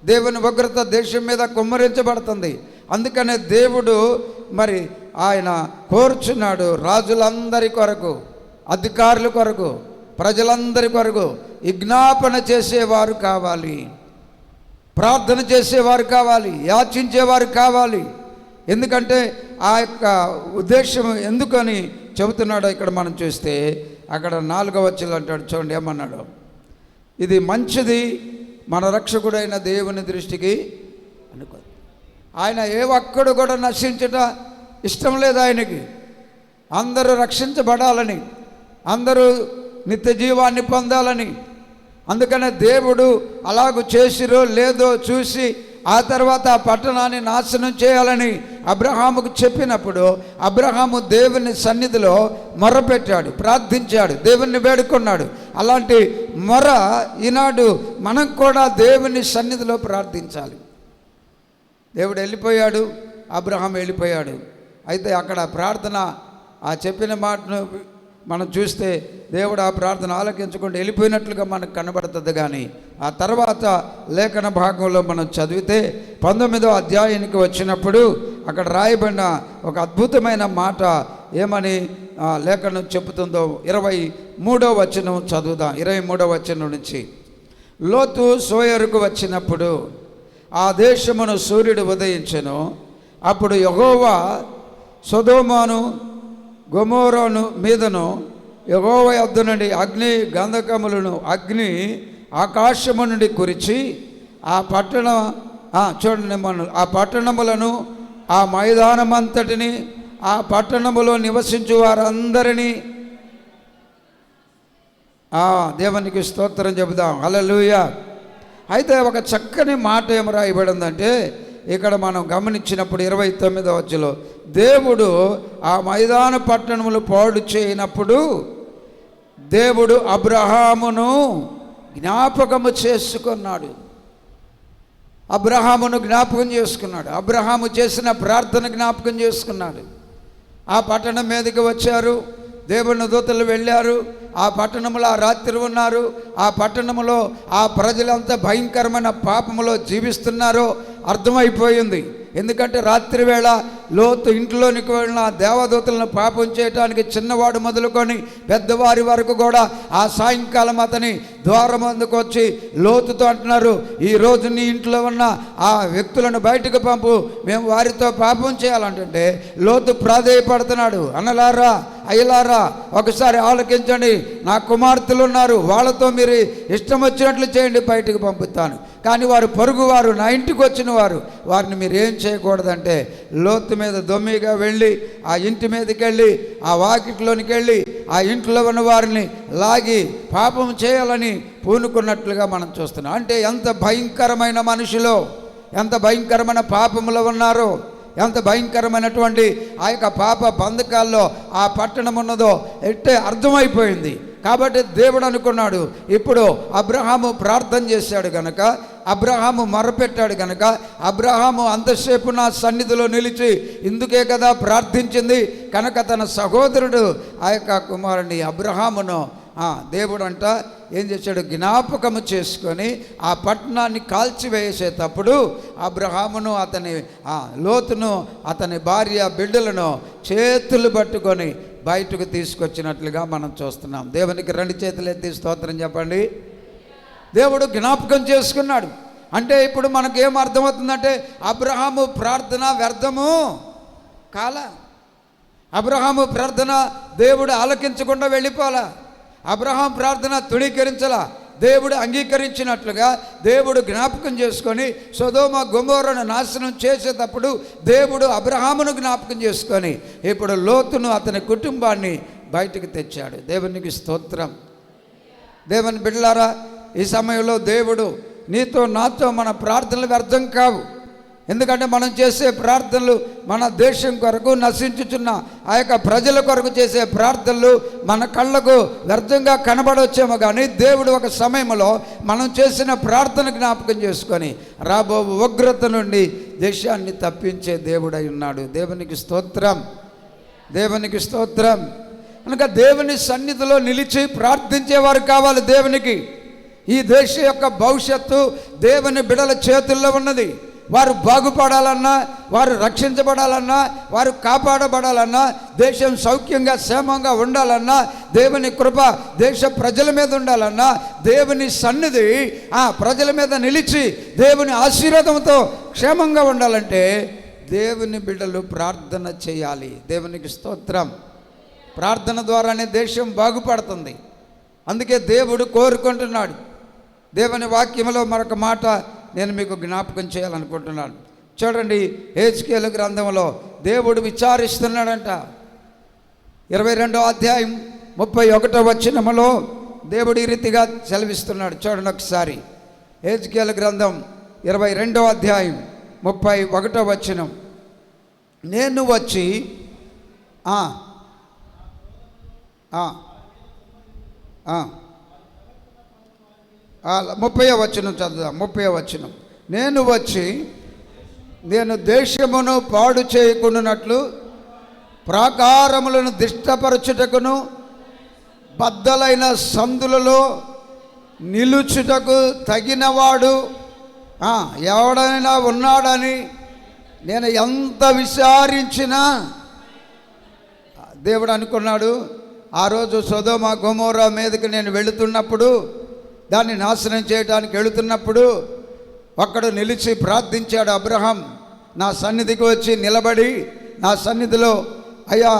దేవుని ఉగ్రత దేశం మీద కుమ్మరించబడుతుంది. అందుకనే దేవుడు మరి ఆయన కోరుచున్నాడు, రాజులందరి కొరకు, అధికారుల కొరకు, ప్రజలందరి కొరకు విజ్ఞాపన చేసేవారు కావాలి, ప్రార్థన చేసేవారు కావాలి, యాచించేవారు కావాలి. ఎందుకంటే ఆ యొక్క ఉద్దేశం ఎందుకని చెబుతున్నాడో ఇక్కడ మనం చూస్తే, అక్కడ 4వ వచనం అంటాడు చూడండి, ఏమన్నాడు, ఇది మంచిది మన రక్షకుడైన దేవుని దృష్టికి అనుకో. ఆయన ఏ ఒక్కడు కూడా నశించట ఇష్టం లేదు ఆయనకి. అందరూ రక్షించబడాలని, అందరూ నిత్య జీవాన్ని పొందాలని. అందుకనే దేవుడు అలాగూ చేసిరో లేదో చూసి ఆ తర్వాత ఆ పట్టణాన్ని నాశనం చేయాలని అబ్రహాముకు చెప్పినప్పుడు అబ్రహాము దేవుని సన్నిధిలో మొర్రపెట్టాడు, ప్రార్థించాడు, దేవుణ్ణి వేడుకున్నాడు. అలాంటి మొర ఈనాడు మనం కూడా దేవుని సన్నిధిలో ప్రార్థించాలి. దేవుడు వెళ్ళిపోయాడు, అబ్రహాం వెళ్ళిపోయాడు. అయితే అక్కడ ప్రార్థన, ఆ చెప్పిన మాటను మనం చూస్తే దేవుడు ఆ ప్రార్థన ఆలకించకుండా వెళ్ళిపోయినట్లుగా మనకు కనబడుతుంది. కానీ ఆ తర్వాత లేఖన భాగంలో మనం చదివితే 19వ అధ్యాయానికి వచ్చినప్పుడు అక్కడ రాయబడిన ఒక అద్భుతమైన మాట ఏమని లేఖనం చెబుతుందో 23వ వచనం చదువుదాం. 23వ వచనం నుంచి, లోతు సోయరుకు వచ్చినప్పుడు ఆ దేశమును సూర్యుడు ఉదయించెను. అప్పుడు యెహోవా సొదొమను గొమొర్రాను మీదను యెహోవా యొద్ద నుండి అగ్ని గంధకములను, అగ్ని ఆకాశము నుండి కురిచి ఆ చూడండి ఆ పట్టణములను, ఆ మైదానమంతటిని, ఆ పట్టణములో నివసించు వారందరినీ, దేవునికి స్తోత్రం చెబుదాం, హల్లెలూయా. అయితే ఒక చక్కని మాట ఏం రాయబడిందంటే, ఇక్కడ మనం గమనించినప్పుడు 29వ వచనంలో దేవుడు ఆ మైదాన పట్టణములు పాడు చేయనప్పుడు దేవుడు అబ్రహామును జ్ఞాపకము చేసుకున్నాడు. అబ్రహామును జ్ఞాపకం చేసుకున్నాడు. అబ్రహాము చేసిన ప్రార్థన జ్ఞాపకం చేసుకున్నాడు. ఆ పట్టణం మీదకి వచ్చారు, దేవుని దూతలు వెళ్ళారు, ఆ పట్టణంలో ఆ రాత్రి ఉన్నారు. ఆ పట్టణంలో ఆ ప్రజలంతా భయంకరమైన పాపములో జీవిస్తున్నారో అర్థమైపోయింది. ఎందుకంటే రాత్రి వేళ లోతు ఇంట్లోనికి వెళ్ళిన దేవదూతలను పాపం చేయడానికి చిన్నవాడు మొదలుకొని పెద్దవారి వరకు కూడా ఆ సాయంకాలం అతని ద్వారం అందుకు వచ్చి లోతుతో అంటున్నారు, ఈరోజు నీ ఇంట్లో ఉన్న ఆ వ్యక్తులను బయటకు పంపు, మేము వారితో పాపం చేయాలంటుంటే లోతు ప్రాధేయపడుతున్నాడు. అన్నలారా, అయ్యలారా, ఒకసారి ఆలోచించండి, నా కుమార్తెలు ఉన్నారు, వాళ్ళతో మీరు ఇష్టం వచ్చినట్లు చేయండి, బయటకు పంపుతాను. కానీ వారు పొరుగువారు, నా ఇంటికి వచ్చిన వారు, వారిని మీరు ఏం చేయకూడదంటే లోతు మీద దొమ్మిగా వెళ్ళి ఆ ఇంటి మీదకి వెళ్ళి ఆ వాకిట్లోనికి వెళ్ళి ఆ ఇంట్లో ఉన్న వారిని లాగి పాపం చేయాలని పూనుకున్నట్లుగా మనం చూస్తున్నాం. అంటే ఎంత భయంకరమైన మనుషులో, ఎంత భయంకరమైన పాపములో ఉన్నారో, ఎంత భయంకరమైనటువంటి ఆ యొక్క పాప బంధకాల్లో ఆ పట్టణం ఉన్నదో ఎట్టే అర్థమైపోయింది. కాబట్టి దేవుడు అనుకున్నాడు, ఇప్పుడు అబ్రహాము ప్రార్థన చేశాడు కనుక, అబ్రహాము మొరపెట్టాడు కనుక, అబ్రహాము అంతసేపు నా సన్నిధిలో నిలిచి ఇందుకే కదా ప్రార్థించింది కనుక తన సహోదరుడు ఆ యొక్క కుమారుని అబ్రహామును దేవుడు అంట ఏం చేశాడు, జ్ఞాపకము చేసుకొని ఆ పట్టణాన్ని కాల్చివేసేటప్పుడు అబ్రహామును అతని లోతును అతని భార్య బిడ్డలను చేతులు పట్టుకొని బయటకు తీసుకొచ్చినట్లుగా మనం చూస్తున్నాం. దేవునికి 2 చేతులు ఎత్తి స్తోత్రం చెప్పండి. దేవుడు జ్ఞాపకం చేసుకున్నాడు. అంటే ఇప్పుడు మనకేం అర్థమవుతుందంటే అబ్రహాము ప్రార్థన వ్యర్థము కాల. అబ్రహాము ప్రార్థన దేవుడు ఆలకించకుండా వెళ్ళిపోలా. అబ్రహాం ప్రార్థన తృణీకరించలా. దేవుడు అంగీకరించినట్లుగా దేవుడు జ్ఞాపకం చేసుకొని సొదొమ గొమొర్రాను నాశనం చేసేటప్పుడు దేవుడు అబ్రహామును జ్ఞాపకం చేసుకొని ఇప్పుడు లోతును అతని కుటుంబాన్ని బయటకు తెచ్చాడు. దేవునికి స్తోత్రం. దేవుని బిడ్డలారా, ఈ సమయంలో దేవుడు నీతో నాతో మన ప్రార్థనలు వ్యర్థం కావు. ఎందుకంటే మనం చేసే ప్రార్థనలు మన దేశం కొరకు, నశించుచున్న ఆ యొక్క ప్రజల కొరకు చేసే ప్రార్థనలు మన కళ్ళకు వ్యర్థంగా కనబడవచ్చేమో, కానీ దేవుడు ఒక సమయంలో మనం చేసిన ప్రార్థన జ్ఞాపకం చేసుకొని రాబో ఉగ్రత నుండి దేశాన్ని తప్పించే దేవుడై ఉన్నాడు. దేవునికి స్తోత్రం, దేవునికి స్తోత్రం. కనుక దేవుని సన్నిధిలో నిలిచి ప్రార్థించేవారు కావాలి దేవునికి. ఈ దేశం యొక్క భవిష్యత్తు దేవుని బిడల చేతుల్లో ఉన్నది. వారు బాగుపడాలన్నా, వారు రక్షించబడాలన్నా, వారు కాపాడబడాలన్నా, దేశం సౌఖ్యంగా క్షేమంగా ఉండాలన్నా, దేవుని కృప దేశ ప్రజల మీద ఉండాలన్నా, దేవుని సన్నిధి ఆ ప్రజల మీద నిలిచి దేవుని ఆశీర్వాదంతో క్షేమంగా ఉండాలంటే దేవుని బిడ్డలు ప్రార్థన చేయాలి. దేవునికి స్తోత్రం. ప్రార్థన ద్వారానే దేశం బాగుపడుతుంది. అందుకే దేవుడు కోరుకుంటున్నాడు. దేవుని వాక్యంలో మరొక మాట నేను మీకు జ్ఞాపకం చేయాలనుకుంటున్నాను. చూడండి, హెజ్కేలు గ్రంథంలో దేవుడు విచారిస్తున్నాడంట. 22వ అధ్యాయం 31వ వచనములో దేవుడు ఈ రీతిగా సెలవిస్తున్నాడు. చూడండి ఒకసారి, హెజ్కేలు గ్రంథం 22వ అధ్యాయం 31వ వచనం. నేను వచ్చి 30వ వచనం చదువుదాం. 30వ వచనం. నేను వచ్చి నేను దేశమును పాడు చేయకుండానట్లు ప్రాకారములను దిష్టపరచుటకును బద్దలైన సందులలో నిలుచుటకు తగినవాడు ఎవడైనా ఉన్నాడని నేను ఎంత విచారించినా దేవుడు అనుకున్నాడు. ఆ రోజు సొదొమ గొమొర్రా మీదకి నేను వెళుతున్నప్పుడు, దాన్ని నాశనం చేయడానికి వెళుతున్నప్పుడు ఒక్కడు నిలిచి ప్రార్థించాడు. అబ్రహాం నా సన్నిధికి వచ్చి నిలబడి నా సన్నిధిలో, అయ్యా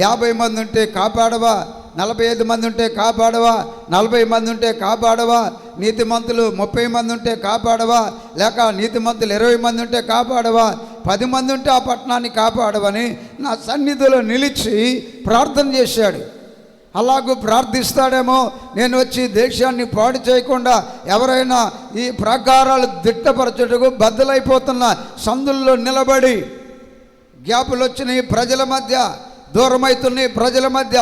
50 మంది ఉంటే కాపాడవా, 45 మంది ఉంటే కాపాడవా, 40 మంది ఉంటే కాపాడవా, నీతిమంతులు 30 మంది ఉంటే కాపాడవా, లేక నీతిమంతులు 20 మంది ఉంటే కాపాడవా, 10 మంది ఉంటే ఆ పట్టణాన్ని కాపాడవని నా సన్నిధిలో నిలిచి ప్రార్థన చేశాడు. అలాగూ ప్రార్థిస్తాడేమో, నేను వచ్చి దేశాన్ని పాడు చేయకుండా ఎవరైనా ఈ ప్రాకారాలు దిట్టపరచుటకు బద్దలైపోతున్న సందుల్లో నిలబడి, గ్యాపులు వచ్చినాయి ప్రజల మధ్య, దూరమవుతున్నాయి ప్రజల మధ్య,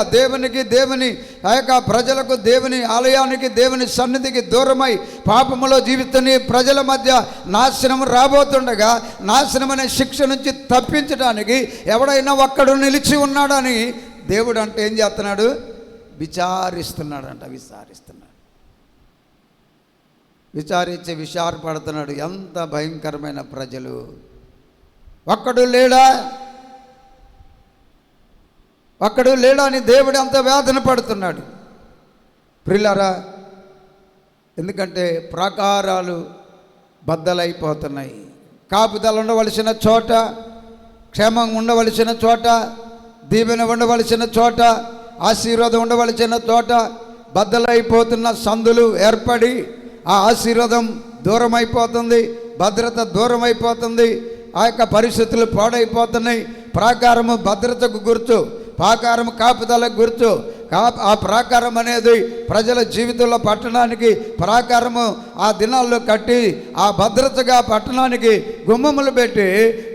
దేవుని ఆ యొక్క ప్రజలకు, దేవుని ఆలయానికి, దేవుని సన్నిధికి దూరమై పాపములో జీవిస్తున్న ప్రజల మధ్య నాశనం రాబోతుండగా, నాశనం అనే శిక్ష నుంచి తప్పించడానికి ఎవడైనా ఒక్కడు నిలిచి ఉన్నాడని దేవుడు అంటే ఏం చేస్తున్నాడు? విచారిస్తున్నాడంట. విచారించి విచారపడుతున్నాడు. ఎంత భయంకరమైన ప్రజలు! ఒక్కడు లేడా అని దేవుడు అంత వేదన పడుతున్నాడు. ప్రియులారా, ఎందుకంటే ప్రాకారాలు బద్దలైపోతున్నాయి. కాపుదల ఉండవలసిన చోట, క్షేమం ఉండవలసిన చోట, దీవెన ఉండవలసిన చోట, ఆశీర్వాదం ఉండవలసిన చోట బద్దలైపోతున్న సందులు ఏర్పడి ఆ ఆశీర్వాదం దూరం అయిపోతుంది, భద్రత దూరం అయిపోతుంది, ఆ యొక్క పరిస్థితులు పాడైపోతున్నాయి. ప్రాకారము భద్రతకు గుర్తు, ప్రాకారము కాపుదలకు గుర్తు. ఆ ప్రాకారం అనేది ప్రజల జీవితంలో పట్టణానికి ప్రాకారము ఆ దినాల్లో కట్టి ఆ భద్రతగా పట్టణానికి గుమ్మములు పెట్టి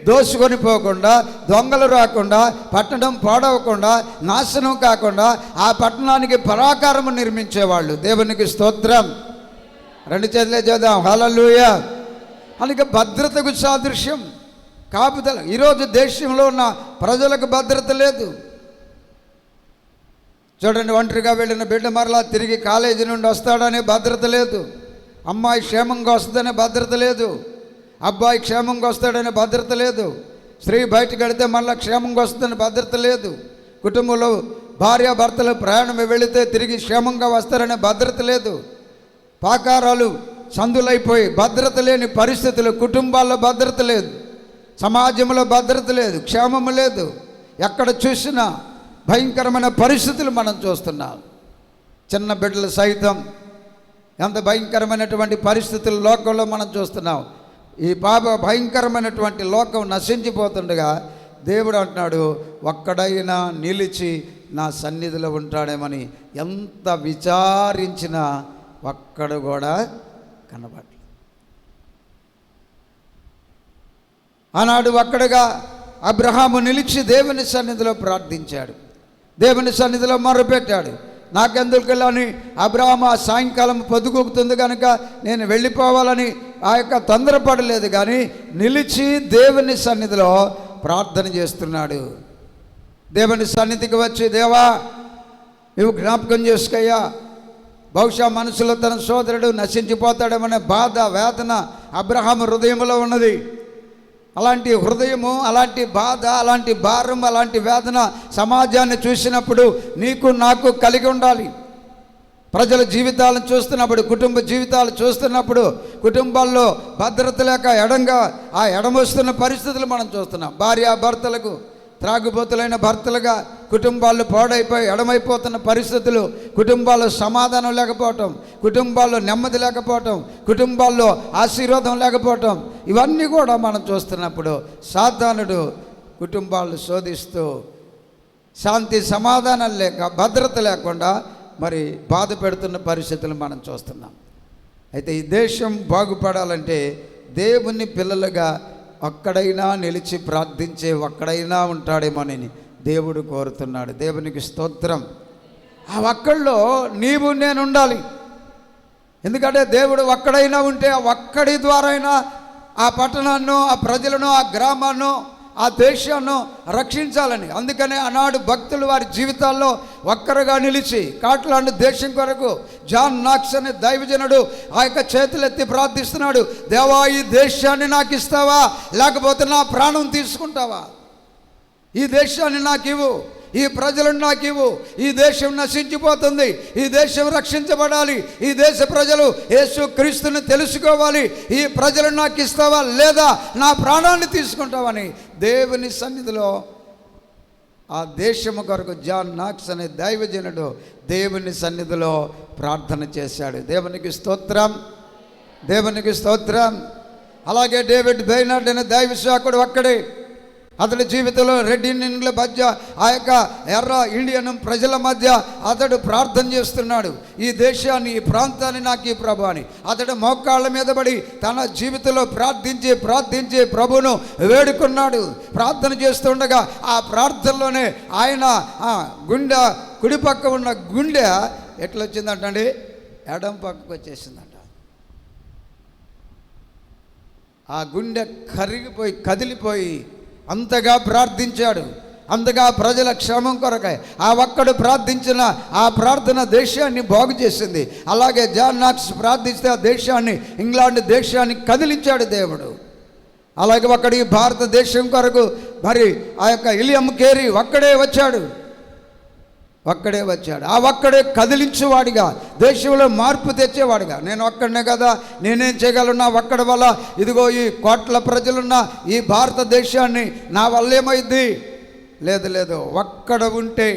దోసుకొని పోకుండా, దొంగలు రాకుండా, పట్టణం పాడవకుండా, నాశనం కాకుండా ఆ పట్టణానికి ప్రాకారము నిర్మించేవాళ్ళు. దేవునికి స్తోత్రం. రెండు చేతులే చేద్దాం, హల్లెలూయా. అందుకే భద్రతకు సాదృశ్యం కాపుదల. ఈరోజు దేశంలో ఉన్న ప్రజలకు భద్రత లేదు. చూడండి, ఒంటరిగా వెళ్ళిన బిడ్డ మరలా తిరిగి కాలేజీ నుండి వస్తాడనే భద్రత లేదు, అమ్మాయి క్షేమంగా వస్తుందనే భద్రత లేదు, అబ్బాయి క్షేమంగా వస్తాడనే భద్రత లేదు, స్త్రీ బయటకు వెళితే మళ్ళీ క్షేమంగా వస్తుందనే భద్రత లేదు, కుటుంబంలో భార్యాభర్తలు ప్రయాణం వెళితే తిరిగి క్షేమంగా వస్తారనే భద్రత లేదు. పాకారాలు సందులైపోయి భద్రత లేని పరిస్థితులు, కుటుంబాల్లో భద్రత లేదు, సమాజంలో భద్రత లేదు, క్షేమము లేదు. ఎక్కడ చూసినా భయంకరమైన పరిస్థితులు మనం చూస్తున్నాం. చిన్న బిడ్డలు సైతం ఎంత భయంకరమైనటువంటి పరిస్థితులు లోకంలో మనం చూస్తున్నాం. ఈ భయంకరమైనటువంటి లోకం నశించిపోతుండగా దేవుడు అంటున్నాడు, ఒక్కడైనా నిలిచి నా సన్నిధిలో ఉంటాడేమని. ఎంత విచారించినా ఒక్కడు కూడా కనబడలేదు. ఆనాడు ఒక్కడుగా అబ్రహాము నిలిచి దేవుని సన్నిధిలో ప్రార్థించాడు, దేవుని సన్నిధిలో మొర్రపెట్టాడు. నాకెందుకెళ్ళని అబ్రహాము ఆ సాయంకాలం పొద్దుగూకుతుంది కనుక నేను వెళ్ళిపోవాలని ఆ యొక్క తొందరపడలేదు, కానీ నిలిచి దేవుని సన్నిధిలో ప్రార్థన చేస్తున్నాడు. దేవుని సన్నిధికి వచ్చి, దేవా నువ్వు జ్ఞాపకం చేసుకోయ్యా, బహుశా మనసులో తన సోదరుడు నశించిపోతాడేమనే బాధ, వేదన అబ్రహాము హృదయంలో ఉన్నది. అలాంటి హృదయము, అలాంటి బాధ, అలాంటి భారం, అలాంటి వేదన సమాజాన్ని చూసినప్పుడు నీకు నాకు కలిగి ఉండాలి. ప్రజల జీవితాలను చూస్తున్నప్పుడు, కుటుంబ జీవితాలు చూస్తున్నప్పుడు కుటుంబాల్లో భద్రత లేక ఎడమొస్తున్న పరిస్థితులు మనం చూస్తున్నాం. భార్యాభర్తలకు త్రాగుబోతులైన భర్తలుగా కుటుంబాలు పాడైపోయి ఎడమైపోతున్న పరిస్థితులు, కుటుంబాల్లో సమాధానం లేకపోవటం, కుటుంబాల్లో నెమ్మది లేకపోవటం, కుటుంబాల్లో ఆశీర్వాదం లేకపోవటం, ఇవన్నీ కూడా మనం చూస్తున్నప్పుడు సాతానుడు కుటుంబాలను శోధిస్తూ శాంతి సమాధానం లేక భద్రత లేకుండా మరి బాధ పెడుతున్న పరిస్థితులు మనం చూస్తున్నాం. అయితే ఈ దేశం బాగుపడాలంటే దేవుని పిల్లలుగా ఒక్కడైనా నిలిచి ప్రార్థించే ఒక్కడైనా ఉంటాడేమోనని దేవుడు కోరుతున్నాడు. దేవునికి స్తోత్రం. ఆ ఒక్కడిలో నీవు నేను ఉండాలి. ఎందుకంటే దేవుడు ఒక్కడైనా ఉంటే ఆ ఒక్కడి ద్వారా అయినా ఆ పట్టణాన్ని, ఆ ప్రజలను, ఆ గ్రామాన్ని, ఆ దేశాన్ని రక్షించాలని. అందుకనే ఆనాడు భక్తులు వారి జీవితాల్లో ఒక్కరుగా నిలిచి స్కాట్లాండ్ దేశం కొరకు జాన్ నాక్స్ అనే దైవజనుడు ఆ యొక్క చేతులెత్తి ప్రార్థిస్తున్నాడు, దేవా ఈ దేశాన్ని నాకు ఇస్తావా, లేకపోతే నా ప్రాణం తీసుకుంటావా? ఈ దేశాన్ని నాకు ఇవ్వు, ఈ ప్రజలను నాకు ఇవ్వు. ఈ దేశం నశించిపోతుంది, ఈ దేశం రక్షించబడాలి, ఈ దేశ ప్రజలు యేసు క్రీస్తుని తెలుసుకోవాలి. ఈ ప్రజలను నాకు ఇస్తావా, లేదా నా ప్రాణాన్ని తీసుకుంటావని దేవుని సన్నిధిలో ఆ దేశము కొరకు జాన్ నాక్స్ అనే దైవజనుడు దేవుని సన్నిధిలో ప్రార్థన చేశాడు. దేవునికి స్తోత్రం, దేవునికి స్తోత్రం. అలాగే డేవిడ్ బెయినార్డ్ అనే దైవ సేవకుడు ఒక్కడే. అతడి జీవితంలో రెడ్ ఇండియన్ల మధ్య, ఆ యొక్క ఎర్ర ఇండియన్ ప్రజల మధ్య అతడు ప్రార్థన చేస్తున్నాడు. ఈ దేశాన్ని, ఈ ప్రాంతాన్ని నాకు ఈ ప్రభు అని అతడు మోకాళ్ళ మీద పడి తన జీవితంలో ప్రార్థించి ప్రభువును వేడుకున్నాడు. ప్రార్థన చేస్తుండగా ఆ ప్రార్థనలోనే ఆయన గుండె, కుడి పక్క ఉన్న గుండె ఎట్లా వచ్చిందంటండి, ఎడం పక్కకు వచ్చేసిందంట. ఆ గుండె కరిగిపోయి కదిలిపోయి అంతగా ప్రార్థించాడు. అందుగా ప్రజల క్షేమం కొరకై ఆ ఒక్కడు ప్రార్థించిన ఆ ప్రార్థన దేశాన్ని బాగు చేసింది. అలాగే జాన్ నాక్స్ ప్రార్థిస్తే ఆ దేశాన్ని, ఇంగ్లాండ్ దేశాన్ని కదిలించాడు దేవుడు. అలాగే ఒక్కడి భారతదేశం కొరకు మరి ఆ యొక్క విలియం కేరీ ఒక్కడే వచ్చాడు. ఆ ఒక్కడే కదిలించేవాడిగా, దేశంలో మార్పు తెచ్చేవాడిగా. నేను ఒక్కడనే కదా, నేనేం చేయగలను? ఒక్కడి వల్ల ఇదిగో ఈ కోట్ల ప్రజలున్న ఈ భారతదేశాన్ని నా వల్ల ఏమైంది? లేదు. ఒక్కడ ఉంటే,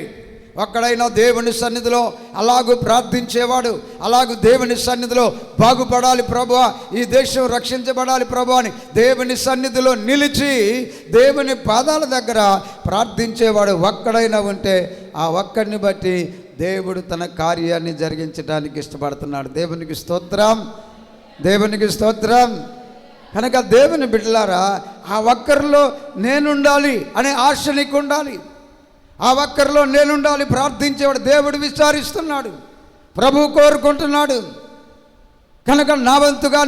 ఒక్కడైనా దేవుని సన్నిధిలో అలాగూ ప్రార్థించేవాడు, అలాగూ దేవుని సన్నిధిలో బాగుపడాలి ప్రభువా, ఈ దేశం రక్షించబడాలి ప్రభువా అని దేవుని సన్నిధిలో నిలిచి దేవుని పాదాల దగ్గర ప్రార్థించేవాడు ఒక్కడైనా ఉంటే ఆ ఒక్కడిని బట్టి దేవుడు తన కార్యాన్ని జరిగించడానికి ఇష్టపడుతున్నాడు. దేవునికి స్తోత్రం. కనుక దేవుని బిడ్డలారా, ఆ ఒక్కరిలో నేనుండాలి అనే ఆశ నీకు ఉండాలి. ఆ ఒక్కరిలో నేనుండాలి ప్రార్థించేవాడు దేవుడు విచారిస్తున్నాడు, ప్రభువు కోరుకుంటున్నాడు. కనుక నా వంతుగా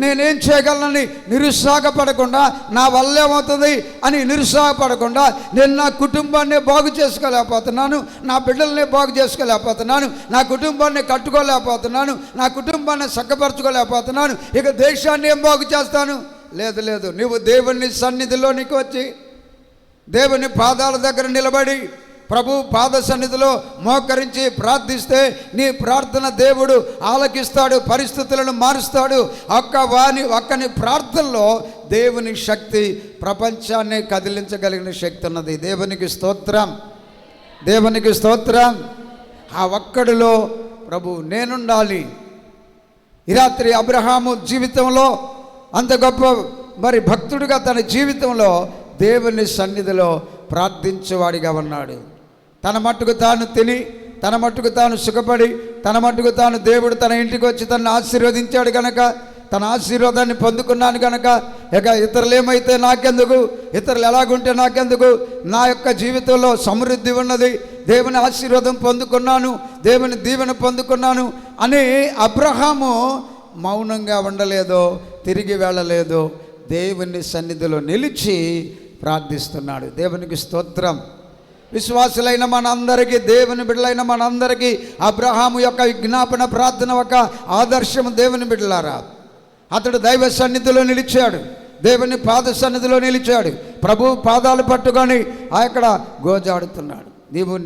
నేనేం చేయగలనని నిరుత్సాహపడకుండా, నా వల్ల ఏమవుతుంది అని నిరుత్సాహపడకుండా, నేను నా కుటుంబాన్ని బాగు చేసుకోలేకపోతున్నాను, నా బిడ్డల్ని బాగు చేసుకోలేకపోతున్నాను, నా కుటుంబాన్ని కట్టుకోలేకపోతున్నాను, నా కుటుంబాన్ని చక్కపరచుకోలేకపోతున్నాను, ఇక దేశాన్ని ఏం బాగు చేస్తాను? లేదు. నువ్వు దేవుని సన్నిధిలోనికి వచ్చి దేవుని పాదాల దగ్గర నిలబడి ప్రభు పాద సన్నిధిలో మోకరించి ప్రార్థిస్తే నీ ప్రార్థన దేవుడు ఆలకిస్తాడు, పరిస్థితులను మారుస్తాడు. ఒక్కని ప్రార్థనలో దేవుని శక్తి ప్రపంచాన్ని కదిలించగలిగిన శక్తి ఉన్నది. దేవునికి స్తోత్రం. ఆ ఒక్కడిలో ప్రభు నేనుండాలి. ఈ రాత్రి అబ్రహాము జీవితంలో అంత గొప్ప మరి భక్తుడిగా తన జీవితంలో దేవుని సన్నిధిలో ప్రార్థించేవాడిగా ఉన్నాడు. తన మట్టుకు తాను తిని, తన మట్టుకు తాను సుఖపడి, తన మట్టుకు తాను దేవుడు తన ఇంటికి వచ్చి తనను ఆశీర్వదించాడు కనుక, తన ఆశీర్వాదాన్ని పొందుకున్నాను కనుక, ఇక ఇతరులు ఏమైతే నాకెందుకు, ఇతరులు ఎలాగుంటే నాకెందుకు, నా యొక్క జీవితంలో సమృద్ధి ఉన్నది, దేవుని ఆశీర్వాదం పొందుకున్నాను, దేవుని దీవెన పొందుకున్నాను అని అబ్రహాము మౌనంగా ఉండలేదో, తిరిగి వెళ్ళలేదో, దేవుని సన్నిధిలో నిలిచి ప్రార్థిస్తున్నాడు. దేవునికి స్తోత్రం. విశ్వాసులైన మనందరికీ, దేవుని బిడ్డలైన మనందరికీ అబ్రహాము యొక్క విజ్ఞాపన ప్రార్థన ఒక ఆదర్శము. దేవుని బిడ్డలారా, అతడు దైవ సన్నిధిలో నిలిచాడు, దేవుని పాద సన్నిధిలో నిలిచాడు, ప్రభు పాదాలు పట్టుకొని అక్కడ గోజాడుతున్నాడు.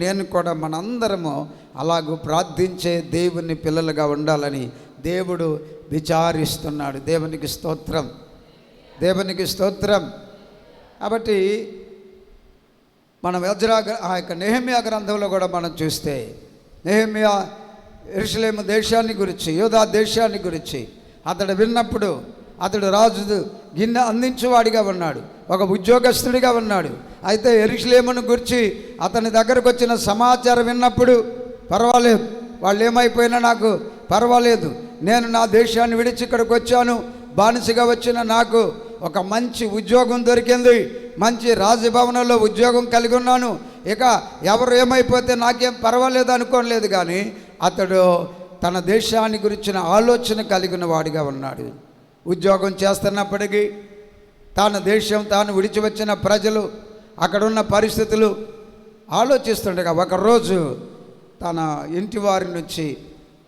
నేను కూడా మనందరము అలాగూ ప్రార్థించే దేవుని పిల్లలుగా ఉండాలని దేవుడు విచారిస్తున్నాడు. దేవునికి స్తోత్రం. కాబట్టి మనం ఆ యొక్క నెహెమ్యా గ్రంథంలో కూడా మనం చూస్తే, నెహెమ్యా యెరూషలేము దేశాన్ని గురించి, యూదా దేశాన్ని గురించి అతడు విన్నప్పుడు, అతడు రాజు గిన్నె అందించేవాడిగా ఉన్నాడు, ఒక ఉద్యోగస్తుడిగా ఉన్నాడు. అయితే యెరూషలేమును గురించి అతని దగ్గరకు వచ్చిన సమాచారం విన్నప్పుడు, పర్వాలేదు, వాళ్ళు ఏమైపోయినా నాకు పర్వాలేదు, నేను నా దేశాన్ని విడిచి ఇక్కడికి వచ్చాను, బానిసగా వచ్చిన నాకు ఒక మంచి ఉద్యోగం దొరికింది, మంచి రాజభవనంలో ఉద్యోగం కలిగి ఉన్నాను, ఇక ఎవరు ఏమైపోతే నాకేం పర్వాలేదు అనుకోలేదు. కానీ అతడు తన దేశాన్ని గురించిన ఆలోచన కలిగిన వాడిగా ఉన్నాడు. ఉద్యోగం చేస్తున్నప్పటికీ తాను విడిచి వచ్చిన ప్రజలు, అక్కడున్న పరిస్థితులు ఆలోచిస్తుండగా ఒకరోజు తన ఇంటి వారి నుంచి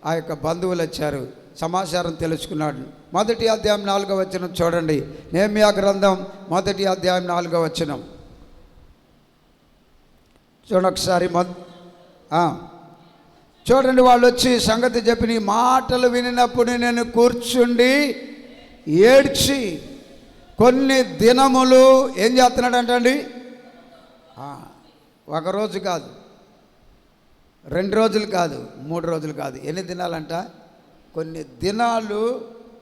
ఆ యొక్క బంధువులు వచ్చారు, సమాచారం తెలుసుకున్నాడు. 1వ అధ్యాయం 4వ వచనం చూడండి. నెహెమ్యా గ్రంథం 1వ అధ్యాయం 4వ వచనం చూడండి ఒకసారి. చూడండి, వాళ్ళు వచ్చి సంగతి చెప్పి, నీ మాటలు వినినప్పుడు నేను కూర్చుండి ఏడ్చి కొన్ని దినములు ఏం చేస్తున్నాడంటండి? ఒకరోజు కాదు, 2 రోజులు కాదు, 3 రోజులు కాదు, ఎన్ని దినాలంట? కొన్ని దినాలు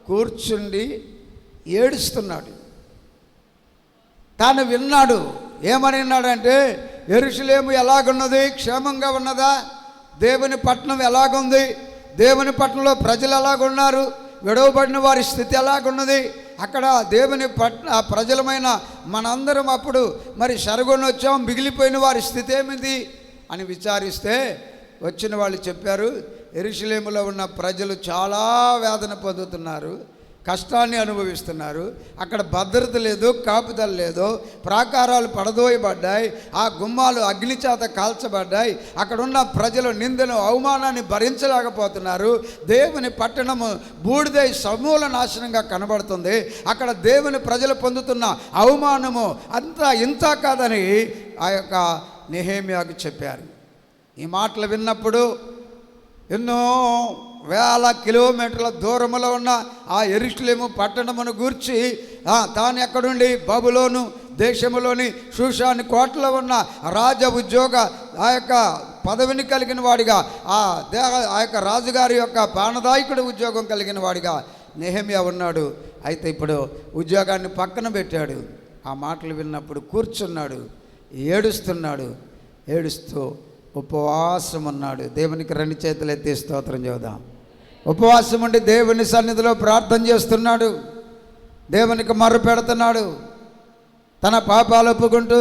కూర్చుండి ఏడుస్తున్నాడు. తాను విన్నాడు. ఏమని విన్నాడంటే, యెరూషలేము ఎలాగున్నది? క్షేమంగా ఉన్నదా? దేవుని పట్టణం ఎలాగుంది? దేవుని పట్టణంలో ప్రజలు ఎలాగున్నారు? విడవబడిన వారి స్థితి ఎలాగున్నది? అక్కడ దేవుని ఆ ప్రజలమైన మనందరం అప్పుడు మరి సరుగుని వచ్చాం, మిగిలిపోయిన వారి స్థితి ఏమిటి అని విచారిస్తే వచ్చిన వాళ్ళు చెప్పారు, యెరూషలేములో ఉన్న ప్రజలు చాలా వేదన పొందుతున్నారు, కష్టాన్ని అనుభవిస్తున్నారు. అక్కడ భద్రత లేదు, కాపుదల లేదు, ప్రాకారాలు పడదోయబడ్డాయి, ఆ గుమ్మాలు అగ్ని చేత కాల్చబడ్డాయి. అక్కడ ఉన్న ప్రజలు నిందను అవమానాన్ని భరించలేకపోతున్నారు. దేవుని పట్టణము బూడిదై సమూల నాశనంగా కనబడుతుంది. అక్కడ దేవుని ప్రజలు పొందుతున్న అవమానము అంతా ఇంత కాదని ఆ యొక్క నెహెమ్యాకు చెప్పారు. ఈ మాటలు విన్నప్పుడు ఎన్నో వేల కిలోమీటర్ల దూరంలో ఉన్న ఆ యెరూషలేము పట్టణమును గూర్చి తాను ఎక్కడుండి బబులోను దేశములోని షూషాను కోటలో ఉన్న రాజ ఉద్యోగ ఆ యొక్క పదవిని కలిగిన వాడిగా ఆ యొక్క రాజుగారి యొక్క పానదాయకుడి ఉద్యోగం కలిగిన వాడిగా నెహెమ్యా ఉన్నాడు. అయితే ఇప్పుడు ఉద్యోగాన్ని పక్కన పెట్టాడు. ఆ మాటలు విన్నప్పుడు కూర్చున్నాడు, ఏడుస్తూ ఉపవాసం ఉన్నాడు. దేవునికి 2 చేతులు ఎత్తి స్తోత్రం చేద్దాం. ఉపవాసం ఉండి దేవుని సన్నిధిలో ప్రార్థన చేస్తున్నాడు, దేవునికి మొర్ర పెడుతున్నాడు. తన పాపాలు ఒప్పుకుంటూ,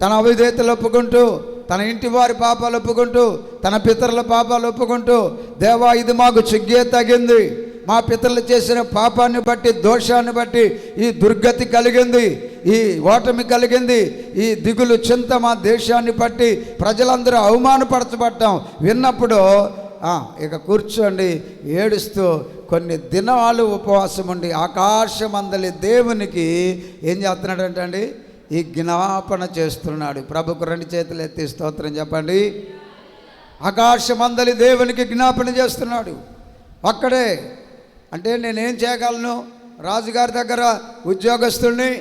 తన అవిధేయతలు ఒప్పుకుంటూ, తన ఇంటి వారి పాపాలు ఒప్పుకుంటూ, తన పితరుల పాపాలు ఒప్పుకుంటూ, దేవా ఇది మాకు చిగ్గే తగింది, మా పితరులు చేసిన పాపాన్ని బట్టి, దోషాన్ని బట్టి ఈ దుర్గతి కలిగింది, ఈ ఓటమి కలిగింది, ఈ దిగులు చింత మా దేశాన్ని బట్టి ప్రజలందరూ అవమానపరచబడ్డాం విన్నప్పుడు ఇక కూర్చోండి ఏడుస్తూ కొన్ని దినాలు ఉపవాసం ఉండి ఆకాశమందలి దేవునికి ఏం చేస్తున్నాడంటండి? ఈ జ్ఞాపన చేస్తున్నాడు. ప్రభుకు 2 చేతులు ఎత్తి స్తోత్రం చెప్పండి. ఆకాశమందలి దేవునికి జ్ఞాపన చేస్తున్నాడు. అక్కడే అంటే నేనేం చేయగలను? రాజుగారి దగ్గర ఉద్యోగస్తుల్ని,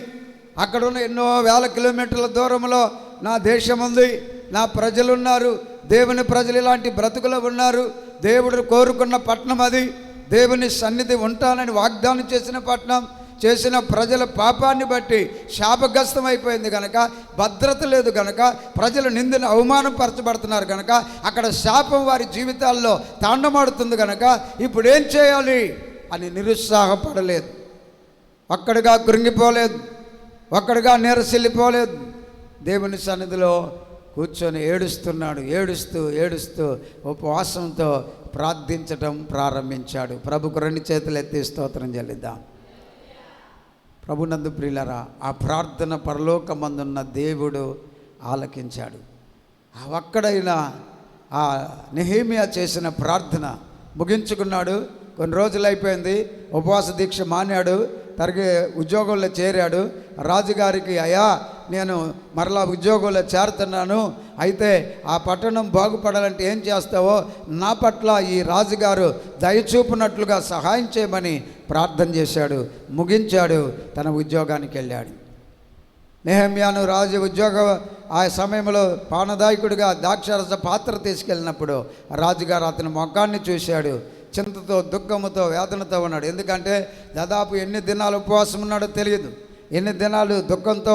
అక్కడున్న ఎన్నో వేల కిలోమీటర్ల దూరంలో నా దేశం ఉంది, నా ప్రజలు ఉన్నారు, దేవుని ప్రజలు ఇలాంటి బ్రతుకులో ఉన్నారు, దేవుడు కోరుకున్న పట్టణం అది, దేవుని సన్నిధి ఉంటానని వాగ్దానం చేసిన పట్టణం, చేసిన ప్రజల పాపాన్ని బట్టి శాపగ్రస్తం అయిపోయింది కనుక, భద్రత లేదు కనుక, ప్రజలు నిందిన అవమానపరచబడుతున్నారు కనుక, అక్కడ శాపం వారి జీవితాల్లో తాండమాడుతుంది కనుక ఇప్పుడు ఏం చేయాలి అని నిరుత్సాహపడలేదు, ఒక్కడిగా కృంగిపోలేదు, ఒక్కడిగా నీరసిల్లిపోలేదు. దేవుని సన్నిధిలో కూర్చొని ఏడుస్తున్నాడు. ఏడుస్తూ ఉపవాసంతో ప్రార్థించటం ప్రారంభించాడు. ప్రభుకు 2 చేతులు ఎత్తి స్తోత్రం చెల్లిద్దాం. ప్రభునందు ప్రియులరా, ఆ ప్రార్థన పరలోకమందున్న దేవుడు ఆలకించాడు. ఆ ఒక్కడైనా ఆ నెహెమ్యా చేసిన ప్రార్థన ముగించుకున్నాడు. కొన్ని రోజులు అయిపోయింది, ఉపవాస దీక్ష మానాడు, తిరిగి ఉద్యోగంలో చేరాడు. రాజుగారికి, అయ్యా నేను మరలా ఉద్యోగంలో చేరుతున్నాను, అయితే ఆ పట్టణం బాగుపడాలంటే ఏం చేస్తావో నా పట్ల ఈ రాజుగారు దయచూపునట్లుగా సహాయం చేయమని ప్రార్థన చేశాడు. ముగించాడు, తన ఉద్యోగానికి వెళ్ళాడు. నెహెమ్యాను రాజు ఉద్యోగం ఆ సమయంలో పానదాయకుడిగా ద్రాక్షారస పాత్ర తీసుకెళ్ళినప్పుడు రాజుగారు అతని ముఖాన్ని చూశాడు. చింతతో, దుఃఖముతో, వేదనతో ఉన్నాడు. ఎందుకంటే దాదాపు ఎన్ని దినాలు ఉపవాసం ఉన్నాడో తెలియదు, ఎన్ని దినాలు దుఃఖంతో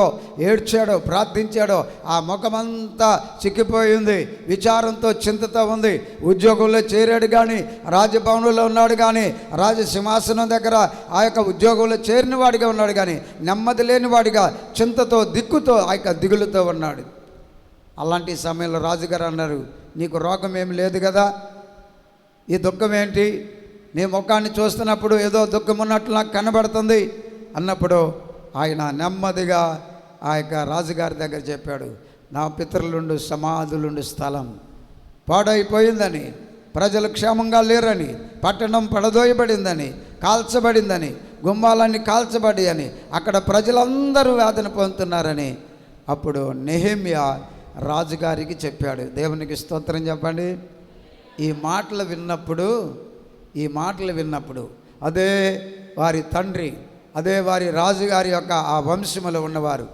ఏడ్చాడో, ప్రార్థించాడో. ఆ ముఖమంతా చిక్కిపోయింది, విచారంతో, చింతతో ఉంది. ఉద్యోగంలో చేరాడు కానీ, రాజభవనంలో ఉన్నాడు కానీ, రాజసింహాసనం దగ్గర ఆ యొక్క ఉద్యోగంలో చేరిన వాడిగా ఉన్నాడు కానీ, నెమ్మది లేని వాడిగా, చింతతో, దిక్కుతో, ఆ యొక్క దిగులుతో ఉన్నాడు. అలాంటి సమయంలో రాజుగారు అన్నారు, నీకు రోగం ఏమి లేదు కదా, ఈ దుఃఖం ఏంటి? నీ ముఖాన్ని చూస్తున్నప్పుడు ఏదో దుఃఖం ఉన్నట్లు నాకు కనబడుతుంది అన్నప్పుడు ఆయన నెమ్మదిగా ఆ యొక్క రాజుగారి దగ్గర చెప్పాడు, నా పితరులుండు సమాధులుండు స్థలం పాడైపోయిందని, ప్రజలు క్షేమంగా లేరని, పట్టణం పడదోయబడిందని, కాల్చబడిందని, గుమ్మాలన్నీ కాల్చబడి అని, అక్కడ ప్రజలందరూ వేదన పొందుతున్నారని అప్పుడు నెహెమ్యా రాజుగారికి చెప్పాడు. దేవునికి స్తోత్రం చెప్పండి. ఈ మాటలు విన్నప్పుడు అదే వారి తండ్రి, అదే వారి రాజుగారి యొక్క ఆ వంశములో ఉన్నవారు,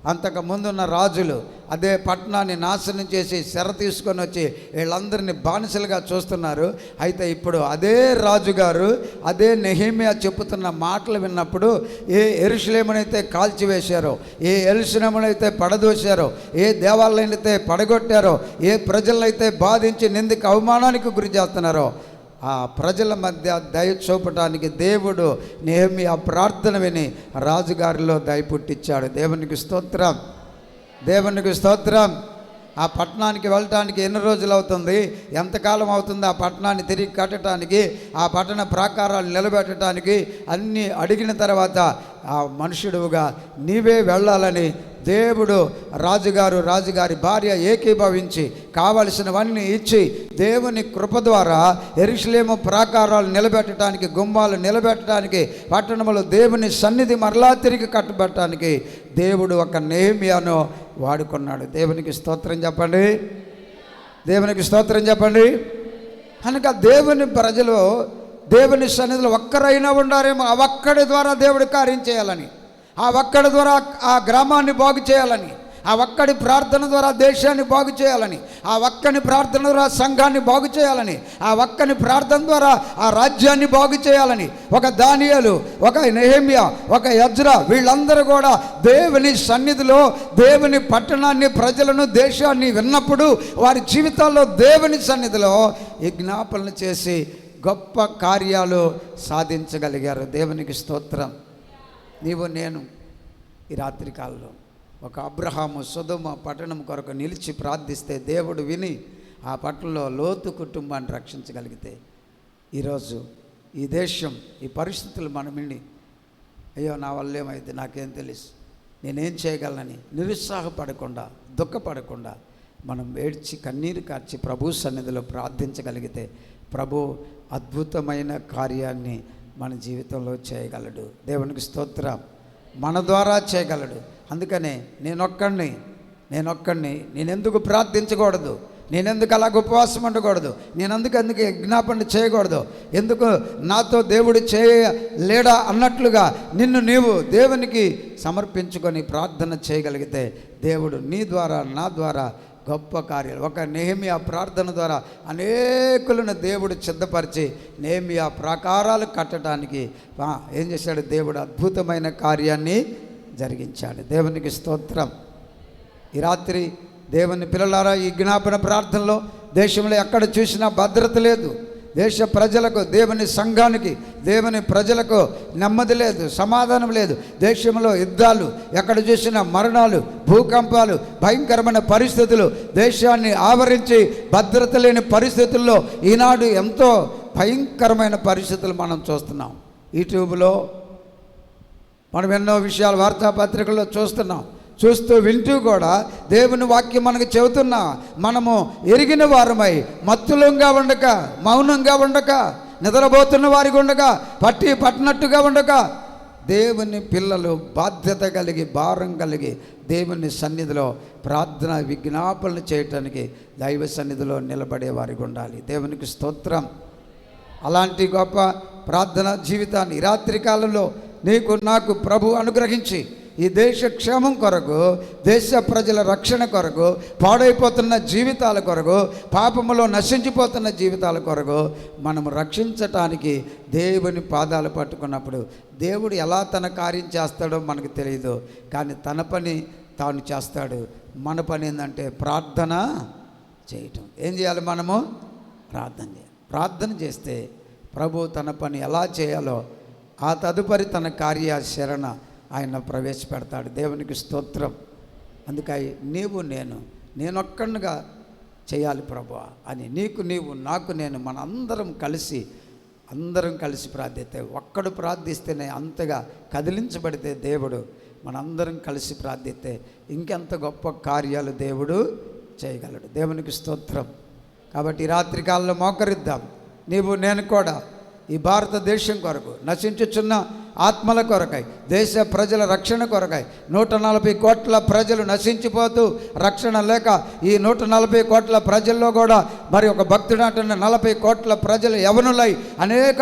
అంతకు ముందున్న రాజులు అదే పట్టణాన్ని నాశనం చేసి చెర తీసుకొని వచ్చి వీళ్ళందరినీ బానిసలుగా చూస్తున్నారు. అయితే ఇప్పుడు అదే రాజుగారు, అదే నెహెమ్యా చెప్పుతున్న మాటలు విన్నప్పుడు, ఏ యెరూషలేమునైతే కాల్చివేశారో, ఏ యెరూషలేమునైతే పడదోశారో, ఏ దేవాలయాన్నైతే పడగొట్టారో, ఏ ప్రజలనైతే బాధించి నిందికి అవమానానికి గురి చేస్తున్నారో, ఆ ప్రజల మధ్య దయ చూపటానికి దేవుడు నెహెమ్యా ప్రార్థన విని రాజుగారిలో దయ పుట్టించాడు. దేవునికి స్తోత్రం, దేవునికి స్తోత్రం. ఆ పట్టణానికి వెళ్ళటానికి ఎన్ని రోజులు అవుతుంది, ఎంతకాలం అవుతుంది ఆ పట్టణాన్ని తిరిగి కట్టడానికి, ఆ పట్టణ ప్రాకారాలు నిలబెట్టడానికి అన్నీ అడిగిన తర్వాత ఆ మనుషుడుగా నీవే వెళ్ళాలని దేవుడు రాజుగారి భార్య ఏకీభవించి కావలసినవన్నీ ఇచ్చి దేవుని కృప ద్వారా యెరూషలేము ప్రాకారాలు నిలబెట్టడానికి, గుమ్మాలు నిలబెట్టడానికి, పట్టణంలో దేవుని సన్నిధి మరలా తిరిగి కట్టబెట్టడానికి దేవుడు ఒక నెహెమ్యాను వాడుకున్నాడు. దేవునికి స్తోత్రం చెప్పండి, దేవునికి స్తోత్రం చెప్పండి. కనుక దేవుని ప్రజలు దేవుని సన్నిధిలో ఒక్కరైనా ఉండారేమో ఆ ఒక్కడి ద్వారా దేవుడు కార్యం చేయాలని, ఆ ఒక్కడి ద్వారా ఆ గ్రామాన్ని బాగు చేయాలని, ఆ ఒక్కడి ప్రార్థన ద్వారా దేశాన్ని బాగు చేయాలని, ఆ ఒక్కని ప్రార్థన ద్వారా సంఘాన్ని బాగు చేయాలని, ఆ ఒక్కని ప్రార్థన ద్వారా ఆ రాజ్యాన్ని బాగు చేయాలని ఒక దానియేలు, ఒక నెహెమ్యా, ఒక ఎజ్రా వీళ్ళందరూ కూడా దేవుని సన్నిధిలో దేవుని పట్టణాన్ని, ప్రజలను, దేశాన్ని విన్నప్పుడు వారి జీవితాల్లో దేవుని సన్నిధిలో విజ్ఞాపనలు చేసి గొప్ప కార్యాలు సాధించగలిగారు. దేవునికి స్తోత్రం. నీవు నేను ఈ రాత్రి కాలంలో ఒక అబ్రహాము సొదొమ పట్టణం కొరకు నిలిచి ప్రార్థిస్తే దేవుడు విని ఆ పట్టణంలో లోతు కుటుంబాన్ని రక్షించగలిగితే ఈరోజు ఈ దేశం, ఈ పరిస్థితులు మనం విని అయ్యో నా వల్ల ఏమైతే నాకేం తెలుసు, నేనేం చేయగలనని నిరుత్సాహపడకుండా, దుఃఖపడకుండా మనం ఏడ్చి కన్నీరు కార్చి ప్రభు సన్నిధిలో ప్రార్థించగలిగితే ప్రభు అద్భుతమైన కార్యాన్ని మన జీవితంలో చేయగలడు. దేవునికి స్తోత్రం. మన ద్వారా చేయగలడు. అందుకనే నేనొక్కడిని నేనెందుకు ప్రార్థించకూడదు, నేనెందుకు అలాగ ఉపవాసం ఉండకూడదు, నేనెందుకు విజ్ఞాపన చేయకూడదు, ఎందుకు నాతో దేవుడు చేయలేడా అన్నట్లుగా నిన్ను నీవు దేవునికి సమర్పించుకొని ప్రార్థన చేయగలిగితే దేవుడు నీ ద్వారా, నా ద్వారా గొప్ప కార్యాలు, ఒక నెహెమ్యా ప్రార్థన ద్వారా అనేకులను దేవుడు సిద్ధపరిచి నెహెమ్యా ప్రాకారాలు కట్టడానికి ఏం చేశాడు, దేవుడు అద్భుతమైన కార్యాన్ని జరిగించాడు. దేవునికి స్తోత్రం. ఈ రాత్రి దేవుని పిల్లలారా, ఈ జ్ఞాపన ప్రార్థనలో దేశంలో ఎక్కడ చూసినా భద్రత లేదు. దేశ ప్రజలకు, దేవుని సంఘానికి, దేవుని ప్రజలకు నెమ్మది లేదు, సమాధానం లేదు. దేశంలో యుద్ధాలు, ఎక్కడ చూసినా మరణాలు, భూకంపాలు, భయంకరమైన పరిస్థితులు దేశాన్ని ఆవరించి భద్రత లేని పరిస్థితుల్లో ఈనాడు ఎంతో భయంకరమైన పరిస్థితులు మనం చూస్తున్నాం. యూట్యూబ్లో మనం ఎన్నో విషయాలు వార్తాపత్రికల్లో చూస్తూ వింటూ కూడా దేవుని వాక్యం మనకు చెబుతున్నా మనము ఎరిగిన వారమై మత్తులంగా ఉండక, మౌనంగా ఉండక, నిద్రపోతున్న వారికి ఉండక, పట్టినట్టుగా ఉండక దేవుని పిల్లలు బాధ్యత కలిగి, భారం కలిగి దేవుని సన్నిధిలో ప్రార్థన విజ్ఞాపనలు చేయటానికి దైవ సన్నిధిలో నిలబడే వారికి ఉండాలి. దేవునికి స్తోత్రం. అలాంటి గొప్ప ప్రార్థన జీవితాన్ని ఈ రాత్రి కాలంలో నీకు నాకు ప్రభు అనుగ్రహించి ఈ దేశ క్షేమం కొరకు, దేశ ప్రజల రక్షణ కొరకు, పాడైపోతున్న జీవితాల కొరకు, పాపములో నశించిపోతున్న జీవితాల కొరకు మనము రక్షించటానికి దేవుని పాదాలు పట్టుకున్నప్పుడు దేవుడు ఎలా తన కార్యం చేస్తాడో మనకు తెలియదు, కానీ తన పని తాను చేస్తాడు. మన పని ఏంటంటే ప్రార్థన చేయటం. ఏం చేయాలి? మనము ప్రార్థన చేయాలి. ప్రార్థన చేస్తే ప్రభు తన పని ఎలా చేయాలో ఆ తదుపరి తన కార్యాచరణ ఆయన ప్రవేశపెడతాడు. దేవునికి స్తోత్రం. అందుకై నేనొక్కడిగా చేయాలి ప్రభువా అని నీవు నాకు నేను అందరం కలిసి ప్రార్థిస్తే, ఒక్కడు ప్రార్థిస్తేనే అంతగా కదిలించబడితే దేవుడు, మనందరం కలిసి ప్రార్థిస్తే ఇంకెంత గొప్ప కార్యాలు దేవుడు చేయగలడు. దేవునికి స్తోత్రం. కాబట్టి ఈ రాత్రి కాలంలో మోకరిద్దాం. నేను కూడా ఈ భారతదేశం కొరకు, నశించుచున్న ఆత్మల కొరకై, దేశ ప్రజల రక్షణ కొరకై, 140 కోట్ల ప్రజలు నశించిపోతూ రక్షణ లేక, ఈ 140 కోట్ల ప్రజల్లో కూడా మరి ఒక భక్తుడు అంటున్న 40 కోట్ల ప్రజలు యవనులై అనేక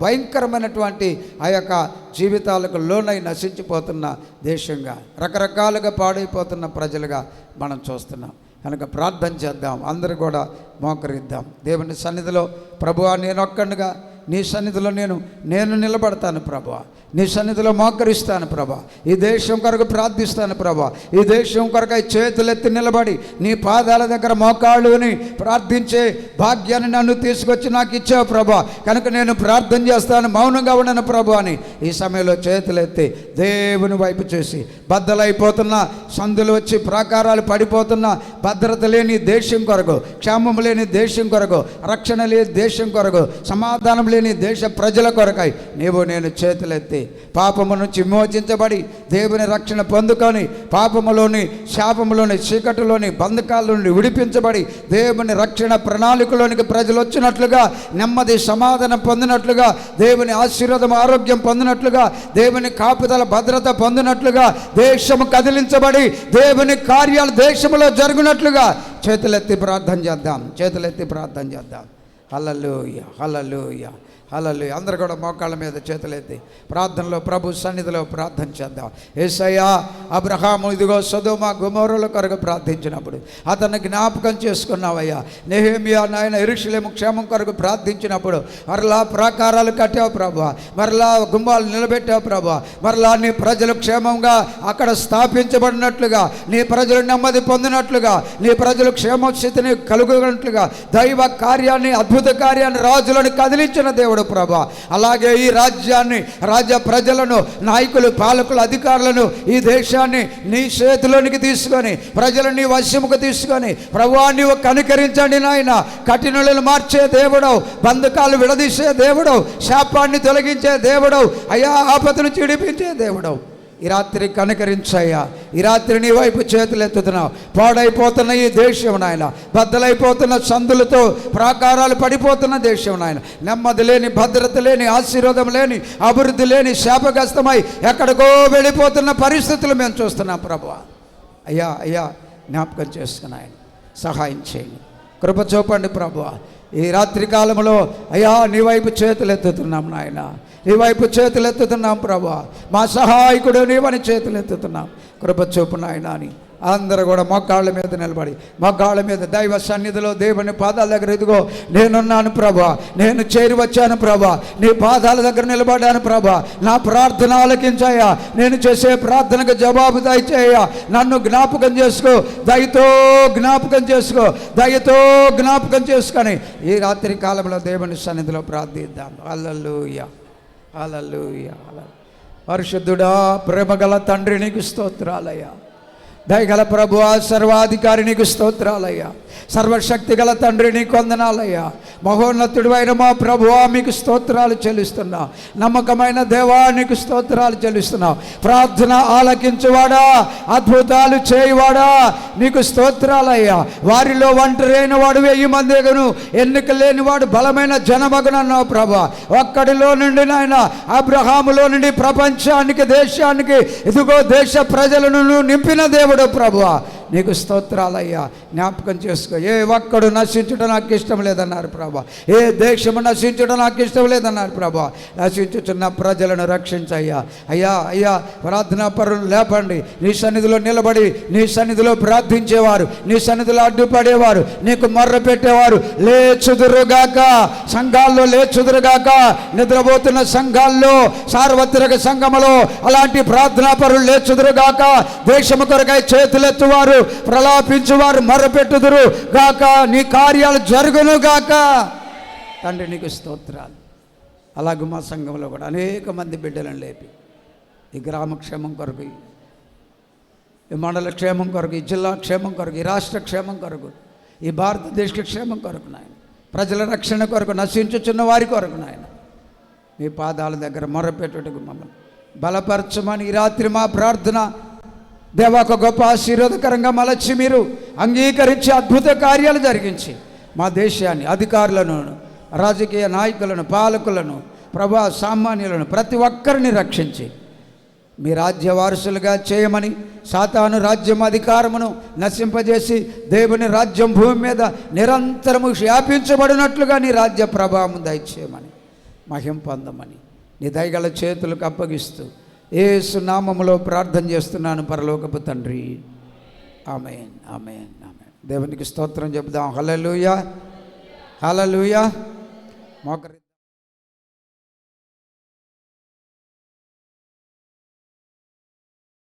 భయంకరమైనటువంటి ఆ యొక్క జీవితాలకు లోనై నశించిపోతున్న దేశంగా, రకరకాలుగా పాడైపోతున్న ప్రజలుగా మనం చూస్తున్నాం. కనుక ప్రార్థన చేద్దాం, అందరూ కూడా మోకరిద్దాం దేవుని సన్నిధిలో. ప్రభువా, నేనొక్కడిగా నీ సన్నిధిలో నేను నిలబడతాను ప్రభా, నీ సన్నిధిలో మోకరిస్తాను ప్రభా, ఈ దేశం కొరకు ప్రార్థిస్తాను ప్రభా, ఈ దేశం కొరకై చేతులెత్తి నిలబడి నీ పాదాల దగ్గర మోకాళ్ళుని ప్రార్థించే భాగ్యాన్ని నన్ను తీసుకొచ్చి నాకు ఇచ్చావు ప్రభా, కనుక నేను ప్రార్థన చేస్తాను, మౌనంగా ఉండను ప్రభా అని ఈ సమయంలో చేతులెత్తి దేవుని వైపు చూసి, బద్దలైపోతున్న సందులు వచ్చి ప్రాకారాలు పడిపోతున్న భద్రత లేని దేశం కొరకు, క్షేమం లేని దేశం కొరకు, రక్షణ లేని దేశం కొరకు, సమాధానం లేని దేశ ప్రజల కొరకై నేను చేతులెత్తి పాపము నుంచి విమోచించబడి దేవుని రక్షణ పొందుకొని, పాపములోని శాపములోని చీకటిలోని బంధకాల నుండి విడిపించబడి దేవుని రక్షణ ప్రణాళికలోనికి ప్రజలు వచ్చినట్లుగా, నెమ్మది సమాధానం పొందినట్లుగా, దేవుని ఆశీర్వాదం ఆరోగ్యం పొందినట్లుగా, దేవుని కాపుదల భద్రత పొందినట్లుగా, దేశము కదిలించబడి దేవుని కార్యాలు దేశంలో జరుగునట్లుగా చేతులెత్తి ప్రార్థన చేద్దాం, చేతులెత్తి ప్రార్థన చేద్దాం. హల్లెలూయా, హల్లెలూయా, హల్లెలూయా. అందరూ కూడా మోకాళ్ళ మీద చేతులెత్తి ప్రార్థనలో ప్రభు సన్నిధిలో ప్రార్థన చేద్దాం. యేసయ్యా, అబ్రహాము ఇదిగో సొదొమ గొమొర్రాల కొరకు ప్రార్థించినప్పుడు అతన్ని జ్ఞాపకం చేసుకున్నావయ్యా. నెహెమ్యా నాయన యెరూషలేము క్షేమం కొరకు ప్రార్థించినప్పుడు మరలా ప్రాకారాలు కట్టావు ప్రభా, మరలా గుమ్మాలు నిలబెట్టావు ప్రభా, మరలా నీ ప్రజలు క్షేమంగా అక్కడ స్థాపించబడినట్లుగా, నీ ప్రజలు నెమ్మది పొందినట్లుగా, నీ ప్రజలు క్షేమస్థితిని కలుగునట్లుగా, దైవ కార్యాన్ని అద్భుత కార్యాన్ని రాజులను కదిలించిన దేవుడు ప్రభా. అలాగే ఈ రాజ్యాన్ని, రాజ్య ప్రజలను, నాయకులు, పాలకులు, అధికారులను, ఈ దేశాన్ని నీ చేతిలోనికి తీసుకొని, ప్రజలను నీ వశముకు తీసుకొని ప్రభువా నీవు కనికరించండి నాయన. కఠినులను మార్చే దేవుడవు, బంధకాలు విడదీసే దేవుడవు, శాపాన్ని తొలగించే దేవుడవు అయ్యా, ఆపదను చిడిపించే దేవుడవు. ఈ రాత్రి కనికరించయ్యా, ఈ రాత్రి నీ వైపు చేతులు ఎత్తుతున్నావు. పాడైపోతున్న ఈ దేశం నాయన, బద్దలైపోతున్న సందులతో ప్రాకారాలు పడిపోతున్న దేశం నాయన, నెమ్మది లేని, భద్రత లేని, ఆశీర్వాదం లేని, అభివృద్ధి లేని, శాపగ్రస్తమై ఎక్కడికో వెళ్ళిపోతున్న పరిస్థితులు మేము చూస్తున్నాం ప్రభువా. అయ్యా అయ్యా జ్ఞాపకం చేసుకుని ఆయన సహాయం చేయండి, కృప చూపండి ప్రభువా. ఈ రాత్రి కాలంలో అయ్యా నీ వైపు చేతులు ఎత్తుతున్నాం నాయన, నీ వైపు చేతులు ఎత్తుతున్నాం ప్రభా, మా సహాయకుడు నీవని చేతులు ఎత్తుతున్నాం, కృప చూపు నాయన అని అందరూ కూడా మోకాళ్ళ మీద నిలబడి, మోకాళ్ళ మీద దైవ సన్నిధిలో దేవుని పాదాల దగ్గర ఇదిగో నేనున్నాను ప్రభా, నేను చేరి వచ్చాను ప్రభా, నీ పాదాల దగ్గర నిలబడ్డాను ప్రభా, నా ప్రార్థన ఆలకించాయా, నేను చేసే ప్రార్థనకు జవాబు దయచేయ, నన్ను జ్ఞాపకం చేసుకో, దయతో జ్ఞాపకం చేసుకో, దయతో జ్ఞాపకం చేసుకొని ఈ రాత్రి కాలంలో దేవుని సన్నిధిలో ప్రార్థిద్దాం. హల్లెలూయా, హల్లెలూయా. పరిశుద్ధుడా, ప్రేమగల తండ్రి నీకు స్తోత్రాలయ్యా. దయగల ప్రభువా, సర్వాధికారి నీకు స్తోత్రాలయ్యా. సర్వశక్తి గల తండ్రి నీకు వందనాలయ్యా. మహోన్నతుడు అయిన మా ప్రభువా మీకు స్తోత్రాలు చెల్లిస్తున్నా. నమ్మకమైన దేవా నీకు స్తోత్రాలు చెల్లిస్తున్నా. ప్రార్థన ఆలకించువాడా, అద్భుతాలు చేయువాడా నీకు స్తోత్రాలయ్యా. వారిలో ఒంటరైన వాడు 1000 మందిగను, ఎన్నిక లేనివాడు బలమైన జనమగునన్నావు ప్రభా. ఒక్కడిలో నుండి నాయన, అబ్రహాములో నుండి ప్రపంచానికి, దేశానికి ఇదిగో దేశ ప్రజలను నింపిన దేవుడు ప్రభువా నీకు స్తోత్రాలయ్యా. జ్ఞాపకం చేసుకో. ఏ ఒక్కడు నశించడం నాకు ఇష్టం లేదన్నారు ప్రభా, ఏ దేశము నశించడం నాకు ఇష్టం లేదన్నారు ప్రభా. నశించుచున్న ప్రజలను రక్షించయ్యా. అయ్యా అయ్యా ప్రార్థనా పరులను లేపండి. నీ సన్నిధిలో నిలబడి నీ సన్నిధిలో ప్రార్థించేవారు, నీ సన్నిధిలో అడ్డుపడేవారు, నీకు మొర్ర పెట్టేవారు లేచుదురుగాక, సంఘాల్లో లేచుదురుగాక. నిద్రపోతున్న సంఘాల్లో, సార్వత్రిక సంఘములో అలాంటి ప్రార్థనా పరులు లేచుదురుగాక. దేశము కొరకై చేతులెత్తువారు, ప్రలాపించువారు మొర్రపెట్టుదురు గాక. నీ కార్యాలు జరుగును గాక. తండ్రి నీకు స్తోత్రాలు. అలాగే మా సంఘంలో కూడా అనేక మంది బిడ్డలను లేపి ఈ గ్రామ క్షేమం కొరకు, ఈ మండల క్షేమం కొరకు, ఈ జిల్లా క్షేమం కొరకు, ఈ రాష్ట్ర క్షేమం కొరకు, ఈ భారతదేశ క్షేమం కొరకు నాయన, ప్రజల రక్షణ కొరకు, నశించుచున్న వారి కొరకు నాయన మీ పాదాల దగ్గర మొర్రపెట్టుటకు మమ్మల్ని బలపరచమని ఈ రాత్రి మా ప్రార్థన. దేవా, ఒక గొప్ప ఆశీర్వాదకరంగా మలచి మీరు అంగీకరించి అద్భుత కార్యాలు జరిగించి మా దేశాన్ని, అధికారులను, రాజకీయ నాయకులను, పాలకులను, ప్రభా సామాన్యులను, ప్రతి ఒక్కరిని రక్షించి మీ రాజ్య వారసులుగా చేయమని, సాతాను రాజ్యం అధికారమును నశింపజేసి దేవుని రాజ్యం భూమి మీద నిరంతరము వ్యాపించబడినట్లుగా నీ రాజ్య ప్రభావం దయచేయమని, మహిమ పొందమని నీ దయగల చేతులకు అప్పగిస్తూ యేసు నామములో ప్రార్థన చేస్తున్నాను పరలోకపు తండ్రి. ఆమేన్, ఆమేన్, ఆమేన్. దేవునికి స్తోత్రం చెబుదాం. హల్లెలూయా, హల్లెలూయా. మోకరి